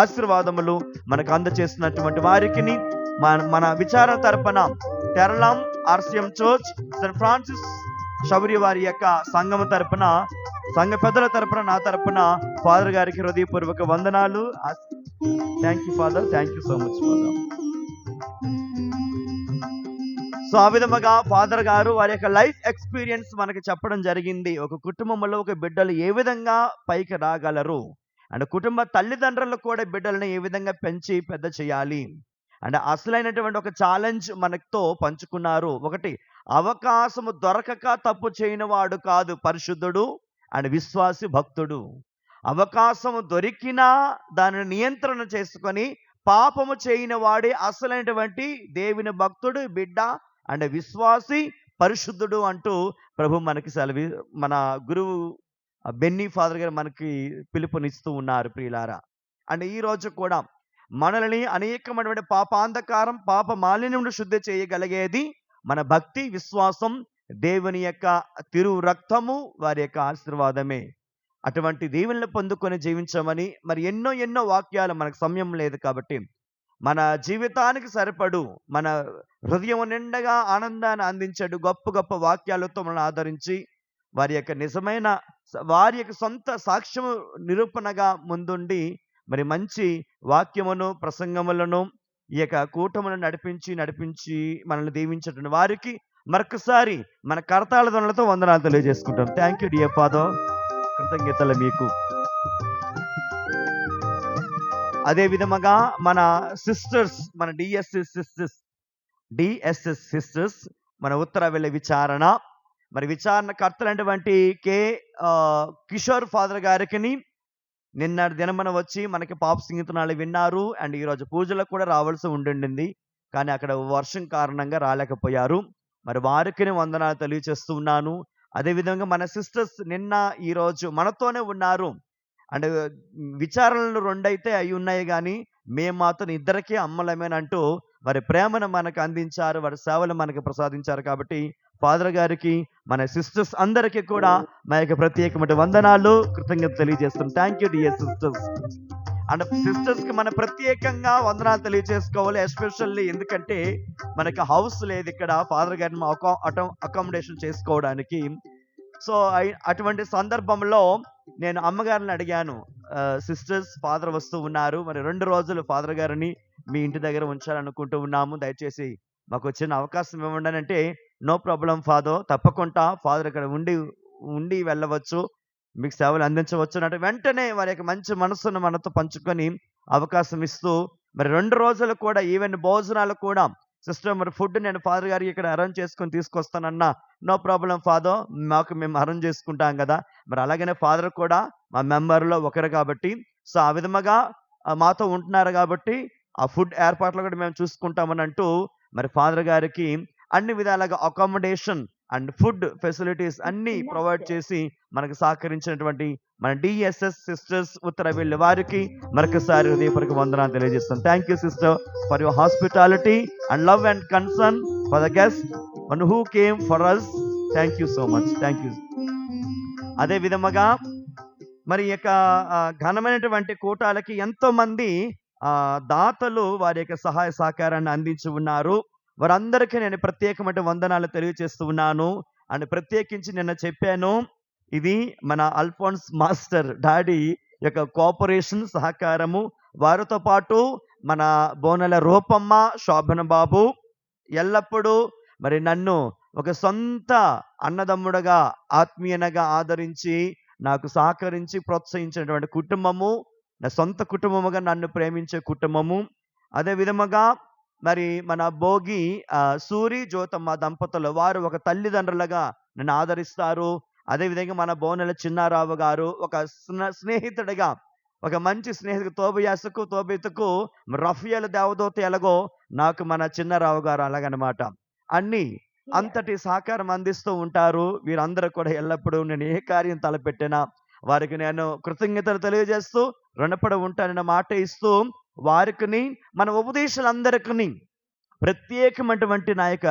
ఆశీర్వాదములు మనకు అందచేస్తున్నటువంటి వారికి మన విచారణ తరపున తెరలం RCM church, saint Francis Sabari వారి యొక్క సంఘము తరపున, సంఘ పెద్దల తరపున, నా తరపున ఫాదర్ గారికి హృదయపూర్వక వందనాలు. Thank you father, thank you so much father. So ఆ విధముగా ఫాదర్ గారు వారి యొక్క లైఫ్ ఎక్స్పీరియన్స్ మనకి చెప్పడం జరిగింది. ఒక కుటుంబంలో ఒక బిడ్డలు ఏ విధంగా పైకి రాగలరు, అండ్ కుటుంబ తల్లిదండ్రులు కూడా బిడ్డలను ఏ విధంగా పెంచి పెద్ద చేయాలి, అండ్ అసలైనటువంటి ఒక ఛాలెంజ్ మనతో పంచుకున్నారు. ఒకటి, అవకాశము దొరకక తప్పు చేయని వాడు కాదు పరిశుద్ధుడు అండ్ విశ్వాసి భక్తుడు. అవకాశము దొరికినా దానిని నియంత్రణ చేసుకొని పాపము చేయని వాడే అసలైనటువంటి దేవుని భక్తుడు, బిడ్డ అండ్ విశ్వాసి, పరిశుద్ధుడు అంటూ ప్రభు మనకి మన గురువు బెన్నీ ఫాదర్ గారు మనకి పిలుపునిస్తూ ఉన్నారు ప్రియులారా. అండ్ ఈ రోజు కూడా మనల్ని అనేకమైనటువంటి పాపాంధకారం, పాప మాలిన్యం శుద్ధి చేయగలిగేది మన భక్తి, విశ్వాసం, దేవుని యొక్క తిరు రక్తము, వారి యొక్క ఆశీర్వాదమే. అటువంటి దేవుని పొందుకొని జీవించమని మరి ఎన్నో వాక్యాలు, మనకు సమయం లేదు కాబట్టి మన జీవితానికి సరిపడు, మన హృదయం నిండగా ఆనందాన్ని అందించాడు గొప్ప వాక్యాలతో మనల్ని ఆదరించి వారి యొక్క నిజమైన, వారి యొక్క సొంత సాక్ష్యము నిరూపణగా ముందుండి మరి మంచి వాక్యమును, ప్రసంగములను, ఈ యొక్క కూటమును నడిపించి మనల్ని దీవించేటువంటి వారికి మరొకసారి మన కరతాళ ధ్వనులతో వందనాలు తెలియజేసుకుంటాం. థ్యాంక్ యూ డియర్ ఫాదర్, కృతజ్ఞతలు మీకు. అదే విధముగా మన సిస్టర్స్, మన డిఎస్ఎస్ సిస్టర్స్, మన ఉత్తర వెళ్ళే విచారణ, మరి విచారణ కర్తలైనటువంటి కిషోర్ ఫాదర్ గారికి నిన్న దినమన వచ్చి మనకి పాప సంగీతనాలు విన్నారు. అండ్ ఈరోజు పూజలకు కూడా రావాల్సి ఉండింది, కానీ అక్కడ వర్షం కారణంగా రాలేకపోయారు. మరి వారికి వందనాలు తెలియజేస్తూ ఉన్నాను. అదేవిధంగా మన సిస్టర్స్ నిన్న ఈరోజు మనతోనే ఉన్నారు. అండ్ విచారణలు 2 అయితే అయి ఉన్నాయి, కానీ మేము మాత్రం ఇద్దరికీ అమ్మలమేనంటూ వారి ప్రేమను మనకు అందించారు, వారి సేవలు మనకు ప్రసాదించారు. కాబట్టి ఫాదర్ గారికి, మన సిస్టర్స్ అందరికీ కూడా మా యొక్క ప్రత్యేకమైన వందనాలు, కృతజ్ఞత తెలియజేస్తున్నాం. Thank you dear sisters. And sisters కి మనం ప్రత్యేకంగా వందనాలు తెలియజేసుకోవాలి. ఎస్పెషల్లీ ఎందుకంటే మనకి హౌస్ లేదు ఇక్కడ ఫాదర్ గారిని అకామిడేషన్ చేసుకోవడానికి. సో అటువంటి సందర్భంలో నేను అమ్మగారిని అడిగాను, సిస్టర్స్ ఫాదర్ వస్తూ ఉన్నారు, మరి 2 రోజులు ఫాదర్ గారిని మీ ఇంటి దగ్గర ఉంచాలనుకుంటూ ఉన్నాము, దయచేసి మాకు చిన్న అవకాశం ఇవ్వండి అని అంటే, నో ప్రాబ్లం ఫాదర్, తప్పకుండా ఫాదర్ ఇక్కడ ఉండి వెళ్ళవచ్చు, మీకు సేవలు అందించవచ్చు అంటే వెంటనే వారి యొక్క మంచి మనస్సును మనతో పంచుకొని అవకాశం ఇస్తూ, మరి 2 రోజులు కూడా ఈవెన్ భోజనాలు కూడా సిస్టర్ మరి ఫుడ్ నేను ఫాదర్ గారికి ఇక్కడ అరేంజ్ చేసుకొని తీసుకొస్తానన్నా, నో ప్రాబ్లం ఫాదర్, మేము అరేంజ్ చేసుకుంటాం కదా. మరి అలాగనే ఫాదర్ కూడా మా మెంబర్లో ఒకరు కాబట్టి, సో ఆ విధముగా మాతో ఉంటున్నారు కాబట్టి ఆ ఫుడ్ ఏర్పాట్లు కూడా మేము చూసుకుంటామని అంటూ, మరి ఫాదర్ గారికి అన్ని విధాలుగా అకామిడేషన్ అండ్ ఫుడ్ ఫెసిలిటీస్ అన్ని ప్రొవైడ్ చేసి మనకు సహకరించినటువంటి మన డిఎస్ఎస్ సిస్టర్స్ ఉత్తరవెల్లి వారికి మరొకసారి హృదయపూర్వక వందనాలు తెలియజేస్తాను. Thank you sister for your hospitality and love and concern for the guest one who came for us. Thank you so much. Thank you. అదే విధముగా మరి యొక్క ఘనమైనటువంటి కూటాలకి ఎంతో మంది దాతలు వారి యొక్క సహాయ సహకారాన్ని అందించి ఉన్నారు. వారందరికీ నేను ప్రత్యేకమైన వందనాలు తెలియజేస్తూ ఉన్నాను. అండ్ ప్రత్యేకించి నిన్న చెప్పాను, ఇది మన అల్ఫోన్స్ మాస్టర్ డాడీ యొక్క కోఆపరేషన్ సహకారము. వారితో పాటు మన బోనెల రూపమ్మ, శోభన బాబు ఎల్లప్పుడూ మరి నన్ను ఒక సొంత అన్నదమ్ముడుగా ఆత్మీయనగా ఆదరించి నాకు సహకరించి ప్రోత్సహించినటువంటి కుటుంబము, నా సొంత కుటుంబముగా నన్ను ప్రేమించే కుటుంబము. అదే విధముగా మరి మన భోగి సూరి జ్యోతమ్మ దంపతులు వారు ఒక తల్లిదండ్రులుగా నన్ను ఆదరిస్తారు. అదేవిధంగా మన బోనెల చిన్నారావు గారు ఒక స్నేహితుడిగా, ఒక మంచి స్నేహితుడు, తోబియాసుకు తోబితుకు రఫియల్ దేవదూత ఎలాగో నాకు మన చిన్నారావు గారు అలాగనమాట. అన్ని అంతటి సహకారం అందిస్తూ ఉంటారు. వీరందరూ కూడా ఎల్లప్పుడూ నేను ఏ కార్యం తలపెట్టినా వారికి నేను కృతజ్ఞతలు తెలియజేస్తూ రుణపడి ఉంటానన్న మాట ఇస్తూ, వారికి మన ఉపదేశాలందరికీ ప్రత్యేకమైనటువంటి నా యొక్క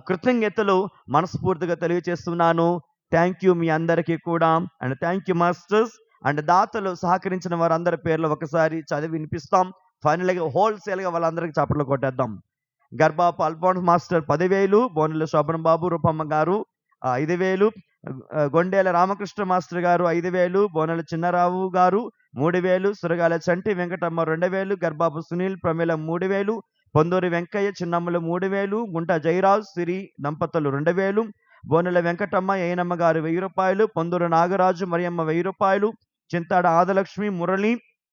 కృతజ్ఞతలు మనస్ఫూర్తిగా తెలియజేస్తున్నాను. థ్యాంక్ యూ మీ అందరికీ కూడా. And thank you masters and దాతలు సహకరించిన వారందరి పేర్లు ఒకసారి చదివి వినిపిస్తాం. ఫైనల్గా హోల్సేల్గా వాళ్ళందరికీ చప్పట్లు కొట్టేద్దాం. గర్భాపు అల్ఫోన్స్ మాస్టర్ 10,000, బోనెల శోభన బాబు రూపమ్మ గారు 5,000, గొండేల రామకృష్ణ మాస్టర్ గారు 5,000, బోనెల చిన్నారావు గారు 3,000, సురగాల చంటి వెంకటమ్మ 2,000, గర్భాపు సునీల్ ప్రమేల 3,000, పొందూరి వెంకయ్య చిన్నమ్మలు 3,000, గుంట జయరాజ్ సిరి దంపతులు 2,000, బోనెల వెంకటమ్మ ఏనమ్మ గారు 1,000 రూపాయలు, పొందూరు నాగరాజు మరియమ్మ 1,000 రూపాయలు, చింతాడ ఆదలక్ష్మి మురళి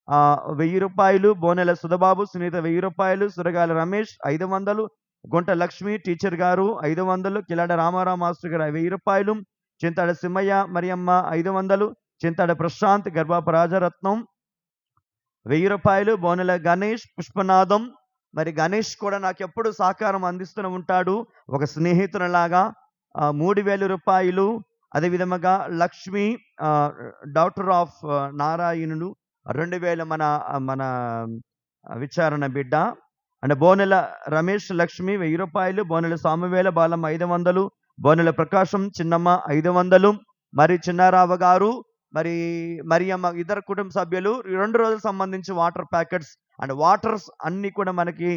1,000 రూపాయలు, బోనెల సుధబాబు సునీత 1,000 రూపాయలు, సురగాల రమేష్ 500, గుంట లక్ష్మి టీచర్ గారు 500, కిలాడ రామారావు మాస్టర్ గారు 1,000 రూపాయలు, చింతాడ సింహయ్య మరియమ్మ 500, చింతాడ ప్రశాంత్ గర్భాపు రాజరత్నం 1,000 రూపాయలు, బోనెల గణేష్ పుష్పనాథం. మరి గణేష్ కూడా నాకు ఎప్పుడు సహకారం అందిస్తూనే ఉంటాడు ఒక స్నేహితునిలాగా, 3,000 రూపాయలు. అదే విధముగా లక్ష్మి డాక్టర్ ఆఫ్ నారాయణుడు 2,000 మన విచారణ బిడ్డ. అండ్ బోనెల రమేష్ లక్ష్మి 1,000 రూపాయలు, బోనెల సామువేల బాలమ్మ 500, బోనెల ప్రకాశం చిన్నమ్మ 500, మరి చిన్నారావు గారు మరి మరియమ్మ ఇతర కుటుంబ సభ్యులు 2 రోజులకు సంబంధించి వాటర్ ప్యాకెట్స్ అండ్ వాటర్స్ అన్ని కూడా మనకి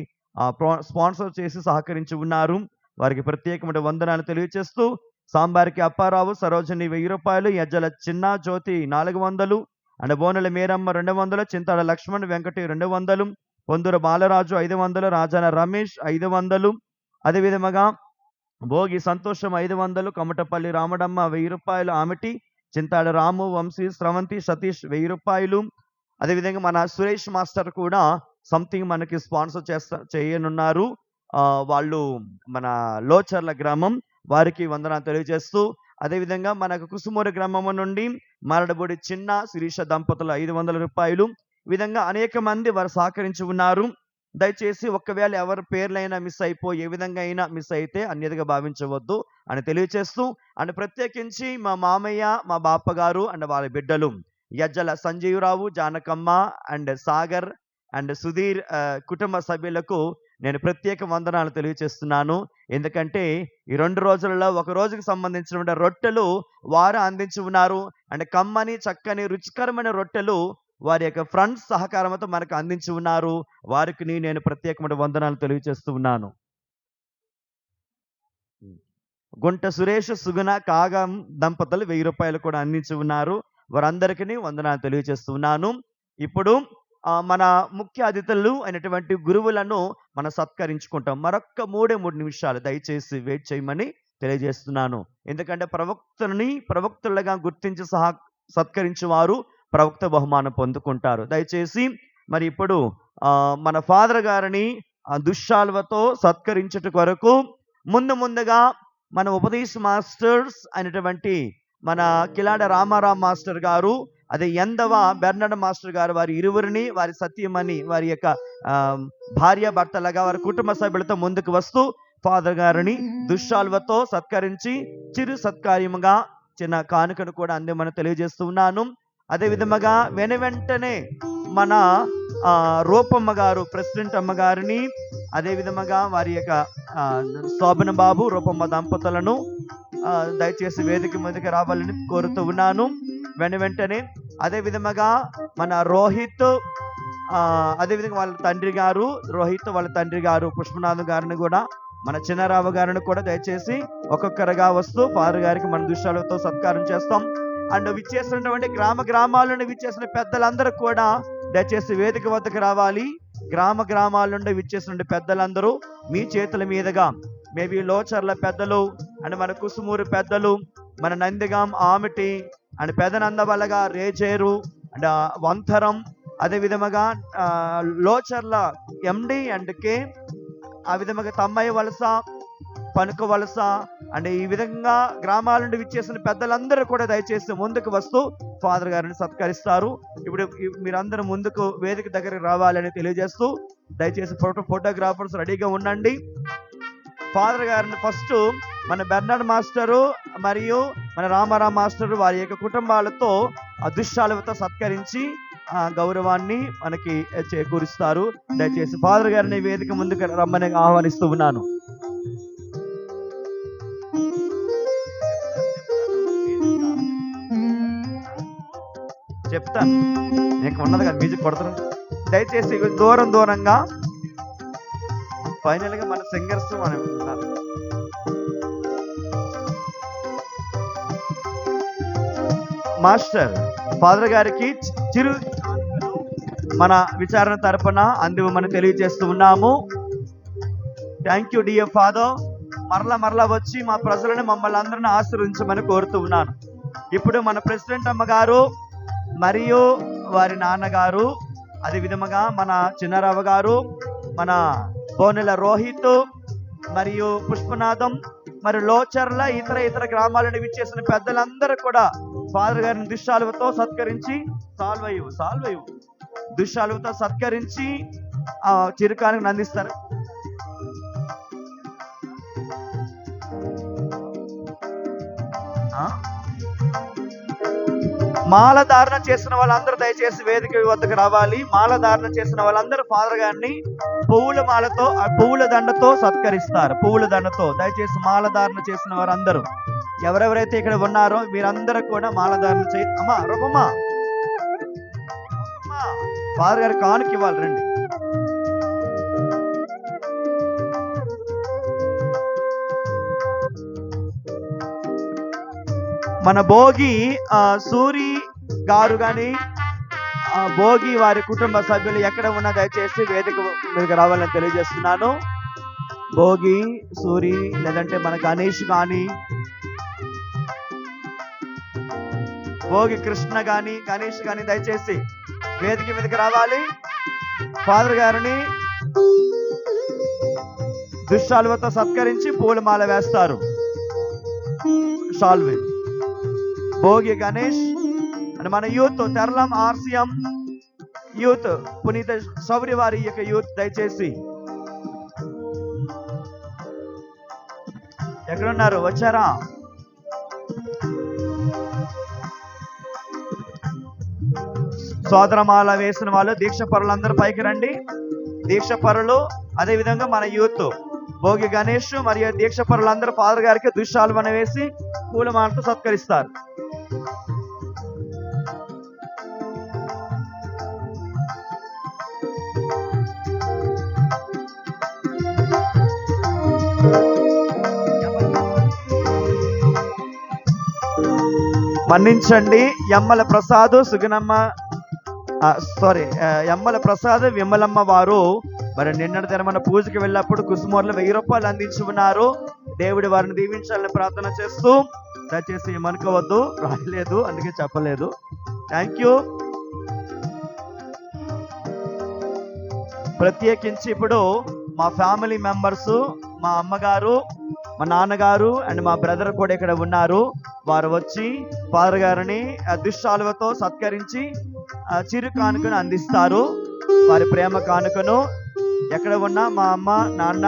స్పాన్సర్ చేసి సహకరించి ఉన్నారు. వారికి ప్రత్యేకమైన వందనాలు తెలియజేస్తూ, సాంబారికి అప్పారావు సరోజిని 1,000 రూపాయలు, యజ్జల చిన్న జ్యోతి 400, అండ్ బోనెల మేరమ్మ 200, చింతాడ లక్ష్మణ్ వెంకటి 200, పొందూరు బాలరాజు 500, రాజాన రమేష్ 500, అదే విధముగా భోగి సంతోషం 500, కమటపల్లి రామడమ్మ 1,000 రూపాయలు, ఆమెటి చింతాడ రాము వంశీ స్రవంతి సతీష్ 1,000 రూపాయలు. అదేవిధంగా మన సురేష్ మాస్టర్ కూడా సంథింగ్ మనకి స్పాన్సర్ చేయనున్నారు. వాళ్ళు మన లోచర్ల గ్రామం, వారికి వందనాలు తెలియజేస్తూ, అదేవిధంగా మనకు కుసుమూరి గ్రామం నుండి మరడబొడి చిన్న శిరీష దంపతులు 500 రూపాయలు. ఈ విధంగా అనేక మంది వారు సహకరించి ఉన్నారు. దయచేసి ఒకవేళ ఎవరి పేర్లైనా మిస్ అయిపోయి ఏ విధంగా అయినా మిస్ అయితే అన్యదిగా భావించవద్దు అని తెలియజేస్తూ, అండ్ ప్రత్యేకించి మా మామయ్య మా బాపగారు అండ్ వాళ్ళ బిడ్డలు యజ్జల సంజీవరావు జానకమ్మ అండ్ సాగర్ అండ్ సుధీర్ కుటుంబ సభ్యులకు నేను ప్రత్యేక వందనాలు తెలియజేస్తున్నాను. ఎందుకంటే ఈ 2 రోజులలో ఒక రోజుకు సంబంధించిన రొట్టెలు వారు అందించి ఉన్నారు. అండ్ కమ్మని చక్కని రుచికరమైన రొట్టెలు వారి యొక్క ఫ్రెండ్స్ సహకారంతో మనకు అందించి ఉన్నారు. వారికి నేను ప్రత్యేకమైన వందనాలు తెలియజేస్తూ ఉన్నాను. గుంట సురేష్, సుగుణ, కాగం దంపతులు 1000 రూపాయలు కూడా అందించి ఉన్నారు. వారందరికీ వందనాలు తెలియజేస్తూ ఉన్నాను. ఇప్పుడు మన ముఖ్య అతిథులు అయినటువంటి గురువులను మనం సత్కరించుకుంటాం. మరొక్క 3 నిమిషాలు దయచేసి వెయిట్ చేయమని తెలియజేస్తున్నాను. ఎందుకంటే ప్రవక్తలుగా గుర్తించి సత్కరించే వారు ప్రవక్త బహుమానం పొందుకుంటారు. దయచేసి మరి ఇప్పుడు మన ఫాదర్ గారిని దుశ్శాల్వతో సత్కరించుట కొరకు ముందుగా మన ఉపదేశ మాస్టర్స్ అయినటువంటి మన కిలాడ రామారాం మాస్టర్ గారు, అదే ఎందవ బెర్నాడ్ మాస్టర్ గారు, వారి ఇరువురిని, వారి సత్యమని, వారి యొక్క భార్య భర్తలుగా వారి కుటుంబ సభ్యులతో ముందుకు వస్తూ ఫాదర్ గారిని దుశ్శాల్వతో సత్కరించి చిరు సత్కార్యముగా చిన్న కానుకను కూడా అందేమని తెలియజేస్తూ ఉన్నాను. అదే విధముగా వెంటనే మన రూపమ్మ గారు, ప్రెసిడెంట్ అమ్మగారిని, అదే విధముగా వారి యొక్క శోభన బాబు, రూపమ్మ దంపతులను దయచేసి వేదిక మీదకి రావాలని కోరుతూ ఉన్నాను. వెంటనే అదే విధముగా మన రోహిత్, అదేవిధంగా వాళ్ళ తండ్రి గారు, రోహిత్ వాళ్ళ తండ్రి గారు పుష్పనాథ్ గారిని కూడా, మన చిన్నారావు గారిని కూడా దయచేసి ఒక్కొక్కరుగా వస్తూ ఫాదర్ గారికి మన దుశ్శాలతో సత్కారం చేస్తాం. అండ్ విచ్చేసినటువంటి గ్రామాలను విచ్చేసిన పెద్దలందరూ కూడా దయచేసి వేదిక వద్దకు రావాలి. గ్రామాల నుండి విచ్చేసిన పెద్దలందరూ మీ చేతుల మీదుగా, మేబీ లోచర్ల పెద్దలు అండ్ మన కుసుమూరు పెద్దలు, మన నందిగాం ఆమిటి అండ్ పెదనందవలగా రేజేరు అండ్ వంతరం, అదే విధముగా లోచర్ల ఎండి అండ్ కే, ఆ విధముగా తమ్మయ్య వలస, పనుక వలస అండ్ ఈ విధంగా గ్రామాల నుండి విచ్చేసిన పెద్దలందరూ కూడా దయచేసి ముందుకు వస్తూ ఫాదర్ గారిని సత్కరిస్తారు. ఇప్పుడు మీరందరూ ముందుకు వేదిక దగ్గరికి రావాలని తెలియజేస్తూ దయచేసి ఫోటోగ్రాఫర్స్ రెడీగా ఉండండి. ఫాదర్ గారిని ఫస్ట్ మన బెర్నాడ్ మాస్టరు మరియు మన రామారాం మాస్టరు వారి యొక్క కుటుంబాలతో దుశ్శాలతో సత్కరించి గౌరవాన్ని మనకి చేకూరుస్తారు. దయచేసి ఫాదర్ గారిని వేదిక ముందుకు రమ్మని ఆహ్వానిస్తూ ఉన్నాను. చెప్తాను, నీకు ఉన్నది కదా మ్యూజిక్ కొడతాను. దయచేసి దూరంగా ఫైనల్ గా మన సింగర్స్ మనం మాస్టర్ ఫాదర్ గారికి చిరు మన విచారణ తరపున అందివ్వమని తెలియజేస్తూ ఉన్నాము. Thank you dear father. మరలా వచ్చి మా ప్రజలను మమ్మల్ని అందరిని ఆశీర్వదించమని కోరుతూ ఉన్నాను. ఇప్పుడు మన ప్రెసిడెంట్ అమ్మగారు మరియు వారి నాన్నగారు, అదే విధముగా మన చిన్నారావు గారు, మన బోనెల రోహిత్ మరియు పుష్పనాథం, మరి లోచర్ల ఇతర గ్రామాలను విచ్చేసిన పెద్దలందరూ కూడా ఫాదర్ గారిని దుశ్శాలువతో సత్కరించి దుశ్శాలువతో సత్కరించి చిరుకానికి అందిస్తారు. మాల ధారణ చేసిన వాళ్ళందరూ దయచేసి వేదిక వద్దకు రావాలి. మాల ధారణ చేసిన వాళ్ళందరూ ఫాదర్ గారిని పువ్వుల దండతో సత్కరిస్తారు. పువ్వుల దండతో దయచేసి మాల ధారణ చేసిన వారందరూ, ఎవరెవరైతే ఇక్కడ ఉన్నారో మీరందరూ కూడా మాల ధారణ అమ్మా రూపమ్మా ఫాదర్ గారి కానుక ఇవ్వాలి, రండి. మన భోగి సూరి గారు కానీ భోగి వారి కుటుంబ సభ్యులు ఎక్కడ ఉన్నా దయచేసి వేదిక మీదకి రావాలని తెలియజేస్తున్నాను. భోగి సూరి లేదంటే మన గణేష్ కానీ, భోగి కృష్ణ కానీ, గణేష్ కానీ దయచేసి వేదిక మీదకి రావాలి. ఫాదర్ గారిని దుశ్శాలువతో సత్కరించి పూలమాల వేస్తారు. షాల్వే భోగి గణేష్ అండ్ మన యూత్ తెరలం ఆర్సిఎం యూత్ పునీత సౌరి వారి యొక్క యూత్ దయచేసి ఎక్కడున్నారు, వచ్చారా? సోదరమాల వేసిన వాళ్ళు దీక్ష పరులందరూ పైకి రండి. దీక్ష పరులు, అదే విధంగా మన యూత్ భోగి గణేష్ మరియు దీక్ష పరులందరూ ఫాదర్ గారికి దుశ్శాలువన వేసి పూలమాలతో సత్కరిస్తారు. మన్నించండి. యమ్మల ప్రసాద్ సుగుణమ్మ యమ్మల ప్రసాద్ విమలమ్మ వారు మరి నిన్నటి దినమైన పూజకి వెళ్ళినప్పుడు కుసుమూర్లు 1000 రూపాయలు అందించి ఉన్నారు. దేవుడి వారిని దీవించాలని ప్రార్థన చేస్తూ, దయచేసి ఏమనుకోవద్దు, రాయలేదు అందుకే చెప్పలేదు. Thank you. ప్రత్యేకించి ఇప్పుడు మా ఫ్యామిలీ మెంబర్స్, మా అమ్మగారు, మా నాన్నగారు అండ్ మా బ్రదర్ కూడా ఇక్కడ ఉన్నారు. వారు వచ్చి ఫాదర్ గారిని దుశ్శాలువతో సత్కరించి చిరు కానుకను అందిస్తారు. వారి ప్రేమ కానుకను ఎక్కడ ఉన్నా మా అమ్మ, నాన్న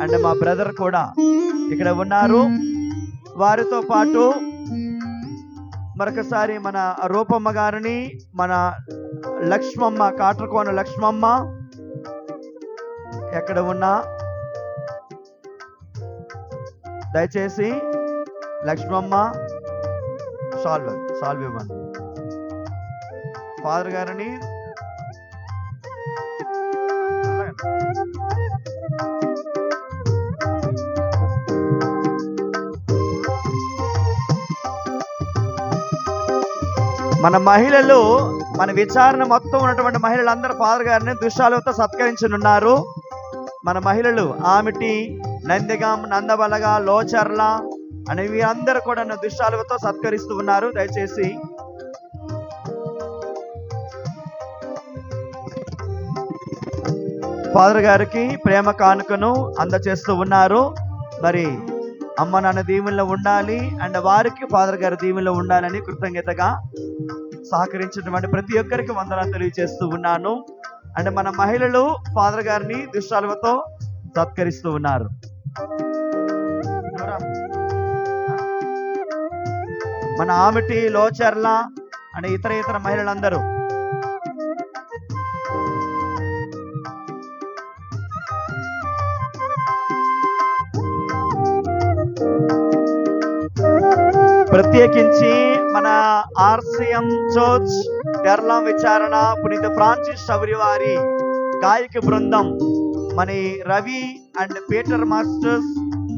అండ్ మా బ్రదర్ కూడా ఇక్కడ ఉన్నారు. వారితో పాటు మరొకసారి మన రూపమ్మ గారిని, మన లక్ష్మమ్మ, కాట్రకోన లక్ష్మమ్మ ఎక్కడ ఉన్నా దయచేసి లక్ష్మమ్మ సాల్వ్ ఇవ్వండి. ఫాదర్ గారిని మన మహిళలు, మన విచారణ మొత్తం ఉన్నటువంటి మహిళలందరూ ఫాదర్ గారిని దుశ్శాలువతో సత్కరించనున్నారు. మన మహిళలు ఆమిటి, నందిగం, నందబలగ, లోచర్ల అనే వీరందరూ కూడా దుశ్శాలువతో సత్కరిస్తూ ఉన్నారు. దయచేసి ఫాదర్ గారికి ప్రేమ కానుకను అందచేస్తూ ఉన్నారు. మరి అమ్మ నాన్న దీవెనలో ఉండాలి అండ్ వారికి ఫాదర్ గారి దీవెనలో ఉండాలని కృతజ్ఞతగా సహకరించినటువంటి ప్రతి ఒక్కరికి వందనాలు తెలియజేస్తూ ఉన్నాను. అండ్ మన మహిళలు ఫాదర్ గారిని దుశ్శాలువతో సత్కరిస్తూ ఉన్నారు. మన ఆమిటి, లోచర్ల అండ్ ఇతర మహిళలందరూ ప్రత్యేకించి మన ఆర్సిఎం చర్చ్ తెరలాం విచారణ పునీత ఫ్రాన్సిస్ శబరి వారి గాయక బృందం, మన రవి అండ్ పీటర్ మాస్టర్స్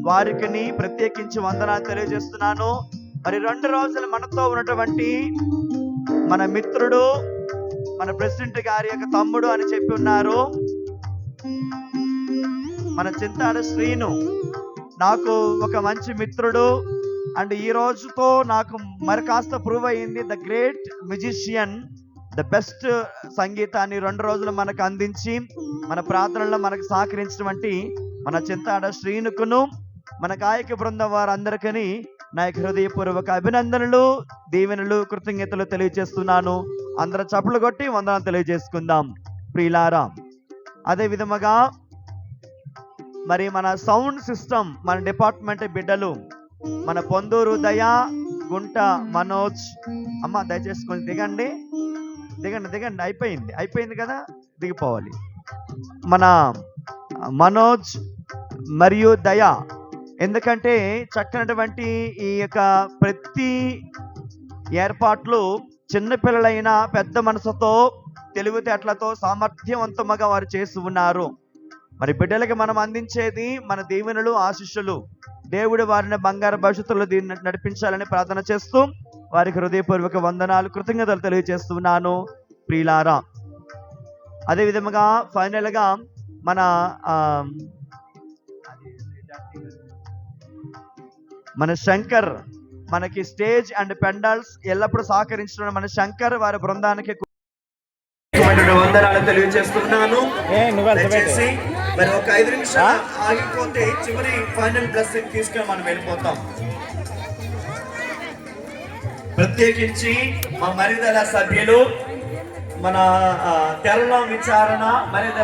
వారికి ప్రత్యేకించి వందనాలు తెలియజేస్తున్నాను. మరి 2 రోజులు మనతో ఉన్నటువంటి మన మిత్రుడు, మన ప్రెసిడెంట్ గారి యొక్క తమ్ముడు అని చెప్పి ఉన్నారు, మన చింతాడ శ్రీను నాకు ఒక మంచి మిత్రుడు. అండ్ ఈ రోజుతో నాకు మరి కాస్త ప్రూవ్ అయ్యింది. The great musician, the best సంగీతాన్ని 2 రోజులు మనకు అందించి మన ప్రార్థనలో మనకు సహకరించినటువంటి మన చింతాడ శ్రీనుకును, మన గాయక బృందం వారందరికీ నా యొక్క హృదయపూర్వక అభినందనలు, దీవెనలు, కృతజ్ఞతలు తెలియజేస్తున్నాను. అందరూ చప్పట్లు కొట్టి వందనాలు తెలియజేసుకుందాం ప్రియులారా. అదే విధముగా మరి మన సౌండ్ సిస్టమ్, మన డిపార్ట్మెంట్ బిడ్డలు, మన పొందూరు దయా, గుంట మనోజ్, అమ్మ దయచేసి కొంచెం దిగండి. అయిపోయింది కదా, దిగిపోవాలి. మన మనోజ్ మరియు దయా, ఎందుకంటే చక్కనటువంటి ఈ యొక్క ప్రతి ఏర్పాట్లు చిన్నపిల్లలైన పెద్ద మనసుతో, తెలివితేటలతో, సామర్థ్యవంతంగా వారు చేసి ఉన్నారు. మరి బిడ్డలకి మనం అందించేది మన దీవెనలు, ఆశీస్సులు. దేవుడు వారిని బంగారు భవిష్యత్తులో దీన్ని నడిపించాలని ప్రార్థన చేస్తూ వారికి హృదయపూర్వక వందనాలు, కృతజ్ఞతలు తెలియజేస్తున్నాను ప్రియులారా. అదే విధముగా ఫైనల్గా మన శంకర్, మనకి స్టేజ్ అండ్ పెండాల్స్ ఎల్లప్పుడూ సహకరించిన మన శంకర్ వారి బృందానికి వందనాలు తెలియజేస్తున్నాను. దయచేసి మరి ఒక 5 నిమిషాలు ఆగిపోతే చివరి ఫైనల్ బ్లెస్సింగ్ తీసుకొని మనం వెళ్ళిపోతాం. ప్రత్యేకించి మా మరిదల సభ్యులు, మన తెరలాం విచారణ మరిదల